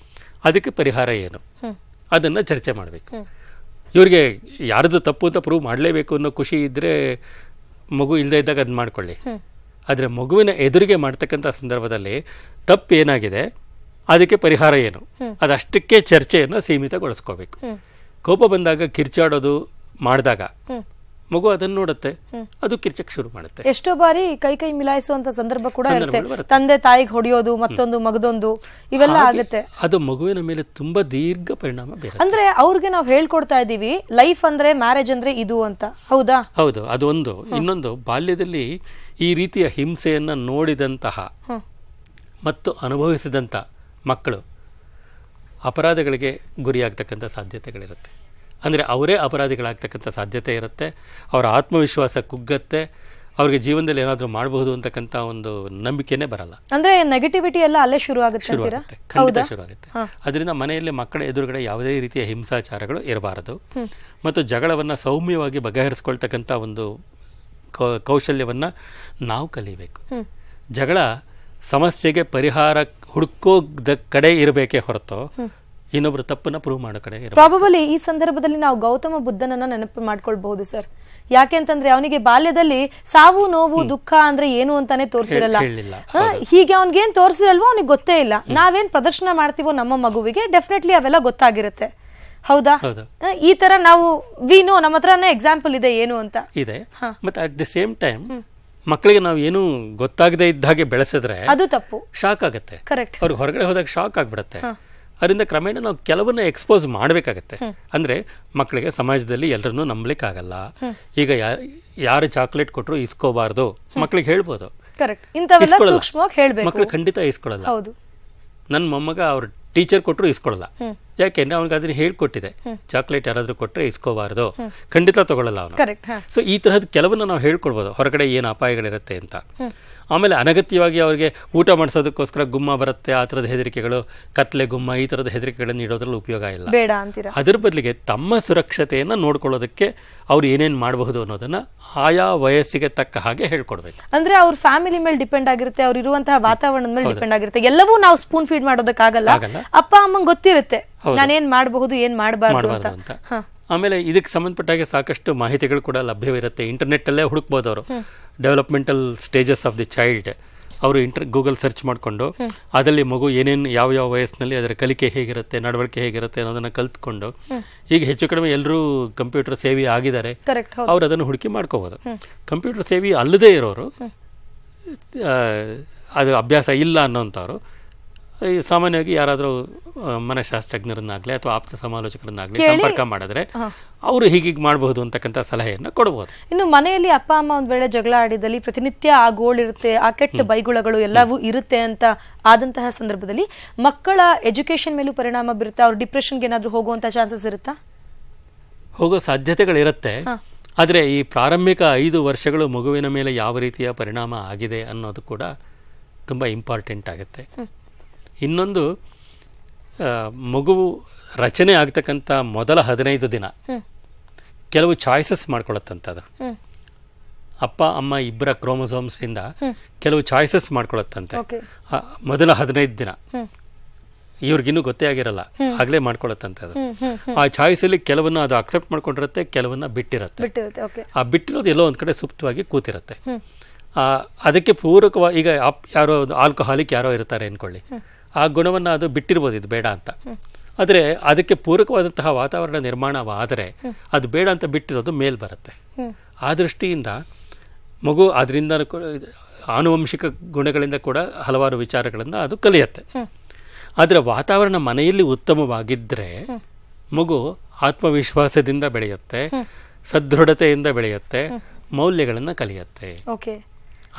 [SPEAKER 2] ಅದಕ್ಕೆ ಪರಿಹಾರ ಏನು, ಅದನ್ನ ಚರ್ಚೆ ಮಾಡಬೇಕು. ಇವ್ರಿಗೆ ಯಾರ್ದು ತಪ್ಪು ಅಂತ ಪ್ರೂವ್ ಮಾಡಲೇಬೇಕು ಅನ್ನೋ ಖುಷಿ ಇದ್ದರೆ ಮಗು ಇಲ್ಲದೆ ಇದ್ದಾಗ ಅದು ಮಾಡ್ಕೊಳ್ಳಿ. ಆದರೆ ಮಗುವಿನ ಎದುರಿಗೆ ಮಾಡ್ತಕ್ಕಂಥ ಸಂದರ್ಭದಲ್ಲಿ ತಪ್ಪು ಏನಾಗಿದೆ, ಅದಕ್ಕೆ ಪರಿಹಾರ ಏನು, ಅದಷ್ಟಕ್ಕೆ ಚರ್ಚೆಯನ್ನು ಸೀಮಿತಗೊಳಿಸ್ಕೋಬೇಕು. ಕೋಪ ಬಂದಾಗ ಕಿರ್ಚಾಡೋದು ಮಾಡಿದಾಗ ಮಗು ಅದನ್ನು ನೋಡುತ್ತೆ, ಅದು ಕಿರ್ಚಕ್ ಶುರು ಮಾಡುತ್ತೆ.
[SPEAKER 1] ಎಷ್ಟೋ ಬಾರಿ ಕೈ ಮಿಲಾಯಿಸುವಂತ ಸಂದರ್ಭ ಕೂಡ ಇರುತ್ತೆ. ತಂದೆ ತಾಯಿಗೆ ಹೊಡೆಯೋದು, ಮತ್ತೊಂದು ಮಗದೊಂದು, ಇವೆಲ್ಲ ಆಗುತ್ತೆ.
[SPEAKER 2] ಅದು ಮಗುವಿನ ಮೇಲೆ ತುಂಬಾ ದೀರ್ಘ ಪರಿಣಾಮ ಬೀರುತ್ತೆ.
[SPEAKER 1] ಅಂದ್ರೆ ಅವ್ರಿಗೆ ನಾವು ಹೇಳ್ಕೊಡ್ತಾ ಇದೀವಿ ಲೈಫ್ ಅಂದ್ರೆ ಮ್ಯಾರೇಜ್ ಅಂದ್ರೆ ಇದು ಅಂತ. ಹೌದಾ?
[SPEAKER 2] ಹೌದು, ಅದು ಒಂದು. ಇನ್ನೊಂದು, ಬಾಲ್ಯದಲ್ಲಿ ಈ ರೀತಿಯ ಹಿಂಸೆಯನ್ನ ನೋಡಿದಂತಹ ಮತ್ತು ಅನುಭವಿಸಿದಂತ ಮಕ್ಕಳು ಅಪರಾಧಗಳಿಗೆ ಗುರಿಯಾಗ್ತಕ್ಕಂಥ ಸಾಧ್ಯತೆಗಳಿರುತ್ತೆ. ಅಂದರೆ ಅವರೇ ಅಪರಾಧಿಗಳಾಗ್ತಕ್ಕಂಥ ಸಾಧ್ಯತೆ ಇರುತ್ತೆ. ಅವರ ಆತ್ಮವಿಶ್ವಾಸ ಕುಗ್ಗತ್ತೆ, ಅವ್ರಿಗೆ ಜೀವನದಲ್ಲಿ ಏನಾದರೂ ಮಾಡಬಹುದು ಅಂತಕ್ಕಂಥ ಒಂದು ನಂಬಿಕೆನೇ ಬರಲ್ಲ.
[SPEAKER 1] ಅಂದ್ರೆ ನೆಗೆಟಿವಿಟಿ ಎಲ್ಲ ಅಲ್ಲೇ ಶುರು ಆಗುತ್ತೆ,
[SPEAKER 2] ಖಂಡಿತ ಶುರು ಆಗುತ್ತೆ. ಅದರಿಂದ ಮನೆಯಲ್ಲಿ ಮಕ್ಕಳ ಎದುರುಗಡೆ ಯಾವುದೇ ರೀತಿಯ ಹಿಂಸಾಚಾರಗಳು ಇರಬಾರದು ಮತ್ತು ಜಗಳವನ್ನ ಸೌಮ್ಯವಾಗಿ ಬಗೆಹರಿಸ್ಕೊಳ್ತಕ್ಕಂಥ ಒಂದು ಕೌಶಲ್ಯವನ್ನ ನಾವು ಕಲಿಬೇಕು. ಜಗಳ ಸಮಸ್ಯೆಗೆ ಪರಿಹಾರ ಹುಡುಕೋದ ಕಡೆ ಇರಬೇಕೇ ಹೊರತು ಇನ್ನೊಬ್ರು ತಪ್ಪನ್ನ ಪ್ರೂವ್ ಮಾಡೋ ಕಡೆ.
[SPEAKER 1] ಪ್ರಾಬಬಲಿ ಈ ಸಂದರ್ಭದಲ್ಲಿ ನಾವು ಗೌತಮ ಬುದ್ಧನನ್ನ ನೆನಪು ಮಾಡ್ಕೊಳ್ಬಹುದು ಸರ್. ಯಾಕೆಂತಂದ್ರೆ ಅವನಿಗೆ ಬಾಲ್ಯದಲ್ಲಿ ಸಾವು ನೋವು ದುಃಖ ಅಂದ್ರೆ ಏನು ಅಂತಾನೆ ತೋರಿಸಿರಲ್ಲ. ಹೀಗೆ ಅವನಿಗೇನ್ ತೋರಿಸಿರಲ್ವೋ ಅವನಿಗೆ ಗೊತ್ತೇ ಇಲ್ಲ. ನಾವೇನ್ ಪ್ರದರ್ಶನ ಮಾಡ್ತೀವೋ ನಮ್ಮ ಮಗುವಿಗೆ ಡೆಫಿನೆಟ್ಲಿ ಅವೆಲ್ಲ ಗೊತ್ತಾಗಿರುತ್ತೆ. ಹೌದಾ? ಈ ತರ ನಾವು ವಿನೋ, ನಮ್ಮ ಹತ್ರನೇ ಎಕ್ಸಾಂಪಲ್ ಇದೆ ಏನು ಅಂತ
[SPEAKER 2] ಇದೆ. ಮತ್ತೆ ಅಟ್ ದಿ ಸೇಮ್ ಟೈಮ್ ಮಕ್ಕಳಿಗೆ ನಾವು ಏನು ಗೊತ್ತಾಗದೇ ಇದ್ದ ಹಾಗೆ ಬೆಳೆಸಿದ್ರೆ
[SPEAKER 1] ಅದು ತಪ್ಪು, ಶಾಕ್
[SPEAKER 2] ಆಗುತ್ತೆ. ಅವ್ರಿಗೆ ಹೊರಗಡೆ ಹೋದಾಗ ಶಾಕ್ ಆಗ್ಬಿಡುತ್ತೆ. ಅದರಿಂದ ಕ್ರಮೇಣ ನಾವು ಕೆಲವನ್ನ ಎಕ್ಸ್ಪೋಸ್ ಮಾಡಬೇಕಾಗತ್ತೆ. ಅಂದ್ರೆ ಮಕ್ಕಳಿಗೆ ಸಮಾಜದಲ್ಲಿ ಎಲ್ಲರನ್ನೂ ನಂಬಲಿಕ್ಕಾಗಲ್ಲ. ಈಗ ಯಾರು ಚಾಕ್ಲೇಟ್ ಕೊಟ್ಟರು ಇಸ್ಕೋಬಾರ್ದು ಮಕ್ಕಳಿಗೆ ಹೇಳ್ಬೋದು, ಮಕ್ಕಳು ಖಂಡಿತ ಇಸ್ಕೊಳ್ಳಲ್ಲ. ನನ್ನ ಮೊಮ್ಮಗ ಅವ್ರ ಟೀಚರ್ ಕೊಟ್ಟರು ಇಸ್ಕೊಳ್ಳಲ್ಲ. ಯಾಕೆಂದ್ರೆ ಅವ್ನಿಗೆ ಅದನ್ನ ಹೇಳ್ಕೊಟ್ಟಿದೆ, ಚಾಕ್ಲೇಟ್ ಯಾರಾದ್ರೂ ಕೊಟ್ರೆ ಇಸ್ಕೋಬಾರ್ದು, ಖಂಡಿತ ತಗೊಳ್ಳಲ್ಲ ಅವನು. ಸೊ ಈ ತರಹದ ಕೆಲವನ್ನ ನಾವು ಹೇಳ್ಕೊಡ್ಬೋದು, ಹೊರಗಡೆ ಏನು ಅಪಾಯಗಳಿರುತ್ತೆ ಅಂತ. ಆಮೇಲೆ ಅನಗತ್ಯವಾಗಿ ಅವ್ರಿಗೆ ಊಟ ಮಾಡಿಸೋದಕ್ಕೋಸ್ಕರ ಗುಮ್ಮ ಬರುತ್ತೆ, ಆ ಥರದ ಹೆದರಿಕೆಗಳು, ಕತ್ಲೆ ಗುಮ್ಮ, ಈ ಥರದ ಹೆದರಿಕೆಗಳನ್ನು ನೀಡೋದ್ರಲ್ಲಿ ಉಪಯೋಗ ಇಲ್ಲ. ಅದ್ರ ಬದಲಿಗೆ ತಮ್ಮ ಸುರಕ್ಷತೆಯನ್ನ ನೋಡ್ಕೊಳ್ಳೋದಕ್ಕೆ ಅವ್ರು ಏನೇನ್ ಮಾಡಬಹುದು ಅನ್ನೋದನ್ನ ಆಯಾ ವಯಸ್ಸಿಗೆ ತಕ್ಕ ಹಾಗೆ ಹೇಳ್ಕೊಡ್ಬೇಕು.
[SPEAKER 1] ಅಂದ್ರೆ ಅವ್ರ ಫ್ಯಾಮಿಲಿ ಮೇಲೆ ಡಿಪೆಂಡ್ ಆಗಿರುತ್ತೆ, ಅವ್ರು ಇರುವಂತಹ ವಾತಾವರಣದ ಮೇಲೆ ಡಿಪೆಂಡ್ ಆಗಿರುತ್ತೆ. ಎಲ್ಲವೂ ನಾವು ಸ್ಪೂನ್ ಫೀಡ್ ಮಾಡೋದಕ್ಕಾಗಲ್ಲ. ಅಪ್ಪ ಅಮ್ಮಂಗೆ ಗೊತ್ತಿರುತ್ತೆ ನಾನೇನ್ ಮಾಡಬಹುದು ಏನ್ ಮಾಡಬಾರ್ದು ಅಂತ.
[SPEAKER 2] ಆಮೇಲೆ ಇದಕ್ಕೆ ಸಂಬಂಧಪಟ್ಟಾಗೆ ಸಾಕಷ್ಟು ಮಾಹಿತಿಗಳು ಕೂಡ ಲಭ್ಯವಿರುತ್ತೆ. ಇಂಟರ್ನೆಟ್ ಅಲ್ಲೇ ಹುಡುಕ್ಬೋದು ಅವರು. Developmental stages of the child ಅವರು ಗೂಗಲ್ ಸರ್ಚ್ ಮಾಡಿಕೊಂಡು ಅದರಲ್ಲಿ ಮಗು ಏನೇನು ಯಾವ ವಯಸ್ಸಿನಲ್ಲಿ ಅದರ ಕಲಿಕೆ ಹೇಗಿರುತ್ತೆ, ನಡವಳಿಕೆ ಹೇಗಿರುತ್ತೆ ಅನ್ನೋದನ್ನ ಕಲ್ತ್ಕೊಂಡು, ಈಗ ಹೆಚ್ಚು ಕಡಿಮೆ ಎಲ್ಲರೂ ಕಂಪ್ಯೂಟರ್ ಸೇವಿ ಆಗಿದ್ದಾರೆ, ಅವ್ರು ಅದನ್ನು ಹುಡುಕಿ ಮಾಡ್ಕೋಬಹುದು. ಕಂಪ್ಯೂಟರ್ ಸೇವಿ ಅಲ್ಲದೇ ಇರೋರು, ಅದು ಅಭ್ಯಾಸ ಇಲ್ಲ ಅನ್ನೋಂಥವ್ರು ಸಾಮಾನ್ಯವಾಗಿ ಯಾರಾದರೂ ಮನಃಶಾಸ್ತ್ರಜ್ಞರನ್ನಾಗ್ಲಿ ಅಥವಾ ಆಪ್ತ ಸಮಾಲೋಚಕರನ್ನಾಗ್ಲಿ ಸಂಪರ್ಕ ಮಾಡಿದ್ರೆ ಅವರು ಹೀಗೀಗೆ ಮಾಡಬಹುದು ಅಂತಕ್ಕಂಥ ಸಲಹೆಯನ್ನ ಕೊಡಬಹುದು.
[SPEAKER 1] ಇನ್ನು ಮನೆಯಲ್ಲಿ ಅಪ್ಪ ಅಮ್ಮ ಒಂದ್ ವೇಳೆ ಜಗಳ ಆಡಿದಲ್ಲಿ ಪ್ರತಿನಿತ್ಯ ಆ ಗೋಳಿರುತ್ತೆ, ಆ ಕೆಟ್ಟ ಬೈಗುಳಗಳು ಎಲ್ಲವೂ ಇರುತ್ತೆ ಅಂತ ಆದಂತಹ ಸಂದರ್ಭದಲ್ಲಿ ಮಕ್ಕಳ ಎಜುಕೇಶನ್ ಮೇಲೂ ಪರಿಣಾಮ ಬೀರುತ್ತೆ. ಅವ್ರು ಡಿಪ್ರೆಷನ್ಗೆ ಏನಾದ್ರೂ ಹೋಗುವಂತ ಚಾನ್ಸಸ್ ಇರುತ್ತಾ?
[SPEAKER 2] ಹೋಗೋ ಸಾಧ್ಯತೆಗಳಿರುತ್ತೆ. ಆದರೆ ಈ ಪ್ರಾರಂಭಿಕ 5 ವರ್ಷಗಳು ಮಗುವಿನ ಮೇಲೆ ಯಾವ ರೀತಿಯ ಪರಿಣಾಮ ಆಗಿದೆ ಅನ್ನೋದು ಕೂಡ ತುಂಬಾ ಇಂಪಾರ್ಟೆಂಟ್ ಆಗುತ್ತೆ. ಇನ್ನೊಂದು, ಮಗು ರಚನೆ ಆಗ್ತಕ್ಕಂಥ ಮೊದಲ 15 ದಿನ ಕೆಲವು ಚಾಯ್ಸಸ್ ಮಾಡ್ಕೊಳತ್ತಂತದು. ಅಪ್ಪ ಅಮ್ಮ ಇಬ್ಬರ ಕ್ರೋಮೋಸೋಮ್ಸ್ ಇಂದ ಕೆಲವು ಚಾಯ್ಸಸ್ ಮಾಡ್ಕೊಳತ್ತಂತೆ ಮೊದಲ 15 ದಿನ. ಇವ್ರಿಗಿನ್ನೂ ಗೊತ್ತೇ ಆಗಿರಲ್ಲ, ಆಗ್ಲೇ ಮಾಡ್ಕೊಳತ್ತಂತೆ ಅದು. ಆ ಚಾಯ್ಸ್ ಅಲ್ಲಿ ಕೆಲವನ್ನ ಅದು ಅಕ್ಸೆಪ್ಟ್ ಮಾಡ್ಕೊಂಡಿರುತ್ತೆ, ಕೆಲವನ್ನ ಬಿಟ್ಟಿರುತ್ತೆ. ಆ ಬಿಟ್ಟಿರೋದು ಎಲ್ಲೋ ಒಂದ್ ಕಡೆ ಸುಪ್ತವಾಗಿ ಕೂತಿರುತ್ತೆ. ಅದಕ್ಕೆ ಪೂರಕವಾಗಿ ಈಗ ಯಾರೋ ಆಲ್ಕೋಹಾಲಿಕ್ ಯಾರೋ ಇರ್ತಾರೆ ಅನ್ಕೊಳ್ಳಿ, ಆ ಗುಣವನ್ನ ಅದು ಬಿಟ್ಟಿರ್ಬೋದು, ಇದು ಬೇಡ ಅಂತ. ಆದರೆ ಅದಕ್ಕೆ ಪೂರಕವಾದಂತಹ ವಾತಾವರಣ ನಿರ್ಮಾಣವಾದರೆ ಅದು ಬೇಡ ಅಂತ ಬಿಟ್ಟಿರೋದು ಮೇಲ್ ಬರುತ್ತೆ. ಆ ದೃಷ್ಟಿಯಿಂದ ಮಗು ಅದರಿಂದ ಆನುವಂಶಿಕ ಗುಣಗಳಿಂದ ಕೂಡ ಹಲವಾರು ವಿಚಾರಗಳನ್ನು ಅದು ಕಲಿಯುತ್ತೆ. ಆದರೆ ವಾತಾವರಣ ಮನೆಯಲ್ಲಿ ಉತ್ತಮವಾಗಿದ್ದರೆ ಮಗು ಆತ್ಮವಿಶ್ವಾಸದಿಂದ ಬೆಳೆಯುತ್ತೆ, ಸದೃಢತೆಯಿಂದ ಬೆಳೆಯುತ್ತೆ, ಮೌಲ್ಯಗಳನ್ನು ಕಲಿಯುತ್ತೆ.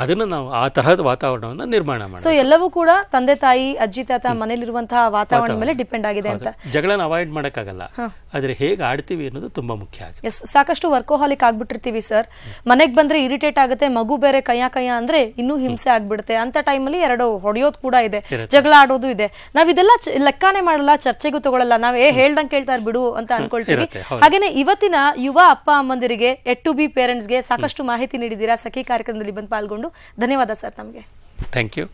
[SPEAKER 2] ಅದನ್ನ ನಾವು ಆ ತರಹದ ವಾತಾವರಣವನ್ನ ನಿರ್ಮಾಣ ಮಾಡಿ.
[SPEAKER 1] ಸೊ ಎಲ್ಲವೂ ಕೂಡ ತಂದೆ ತಾಯಿ ಅಜ್ಜಿ ತಾತ ಮನೇಲಿರುವಂತಹ ವಾತಾವರಣ ಮೇಲೆ ಡಿಪೆಂಡ್ ಆಗಿದೆ ಅಂತ.
[SPEAKER 2] ಜಗಳನ ಅವಾಯ್ಡ್ ಮಾಡಕ್ಕಾಗಲ್ಲ, ಆದ್ರೆ ಹೇಗೆ ಆಡ್ತೀವಿ ಅನ್ನೋದು ತುಂಬಾ ಮುಖ್ಯ ಆಗುತ್ತೆ.
[SPEAKER 1] ಸಾಕಷ್ಟು ವರ್ಕೋಹಾಲಿಕ್ ಆಗ್ಬಿಟ್ಟಿರ್ತೀವಿ ಸರ್, ಮನೆಗ್ ಬಂದ್ರೆ ಇರಿಟೇಟ್ ಆಗುತ್ತೆ, ಮಗು ಬೇರೆ ಕೈಯ ಅಂದ್ರೆ ಇನ್ನೂ ಹಿಂಸೆ ಆಗ್ಬಿಡುತ್ತೆ. ಅಂತ ಟೈಮಲ್ಲಿ ಎರಡು ಹೊಡೆಯೋದು ಕೂಡ ಇದೆ, ಜಗಳ ಆಡೋದು ಇದೆ. ನಾವ್ ಇದೆಲ್ಲ ಲೆಕ್ಕಾನೇ ಮಾಡಲ್ಲ, ಚರ್ಚೆಗೂ ತಗೊಳ್ಳಲ್ಲ, ನಾವ್ ಹೇಳ್ದಂಗೆ ಕೇಳ್ತಾರ ಬಿಡು ಅಂತ ಅನ್ಕೊಳ್ತೀವಿ. ಹಾಗೇನೆ ಇವತ್ತಿನ ಯುವ ಅಪ್ಪ ಅಮ್ಮಂದಿರಿಗೆ ಟು ಬಿ ಪೇರೆಂಟ್ಸ್ಗೆ ಸಾಕಷ್ಟು ಮಾಹಿತಿ ನೀಡಿದ್ದೀರಾ. ಸಖಿ ಕಾರ್ಯಕ್ರಮದಲ್ಲಿ ಬಂದು ಪಾಲ್ಗೊಂಡು ಧನ್ಯವಾದ ಸರ್. ನಮಗೆ
[SPEAKER 2] ಥ್ಯಾಂಕ್ ಯು.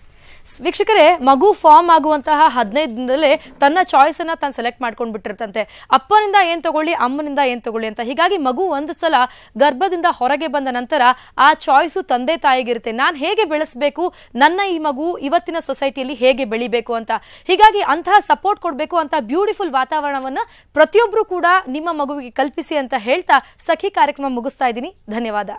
[SPEAKER 1] ವೀಕ್ಷಕರೇ, ಮಗು ಫಾರ್ಮ್ ಆಗುವಂತಹ 15 ದಿನದಲ್ಲೇ ತನ್ನ ಚಾಯ್ಸ್ ಅನ್ನ ತಾನು ಸೆಲೆಕ್ಟ್ ಮಾಡ್ಕೊಂಡು ಬಿಟ್ಟಿರ್ತಂತೆ. ಅಪ್ಪನಿಂದ ಏನ್ ತಗೊಳ್ಳಿ, ಅಮ್ಮನಿಂದ ಏನ್ ತಗೊಳ್ಳಿ ಅಂತ. ಹೀಗಾಗಿ ಮಗು ಒಂದು ಸಲ ಗರ್ಭದಿಂದ ಹೊರಗೆ ಬಂದ ನಂತರ ಆ ಚಾಯ್ಸು ತಂದೆ ತಾಯಿಗಿರುತ್ತೆ. ನಾನು ಹೇಗೆ ಬೆಳೆಸಬೇಕು, ನನ್ನ ಈ ಮಗು ಇವತ್ತಿನ ಸೊಸೈಟಿಯಲ್ಲಿ ಹೇಗೆ ಬೆಳಿಬೇಕು ಅಂತ. ಹೀಗಾಗಿ ಅಂತಹ ಸಪೋರ್ಟ್ ಕೊಡಬೇಕು ಅಂತ ಬ್ಯೂಟಿಫುಲ್ ವಾತಾವರಣವನ್ನ ಪ್ರತಿಯೊಬ್ರು ಕೂಡ ನಿಮ್ಮ ಮಗುವಿಗೆ ಕಲ್ಪಿಸಿ ಅಂತ ಹೇಳ್ತಾ ಸಖಿ ಕಾರ್ಯಕ್ರಮ ಮುಗಿಸ್ತಾ ಇದ್ದೀನಿ. ಧನ್ಯವಾದ.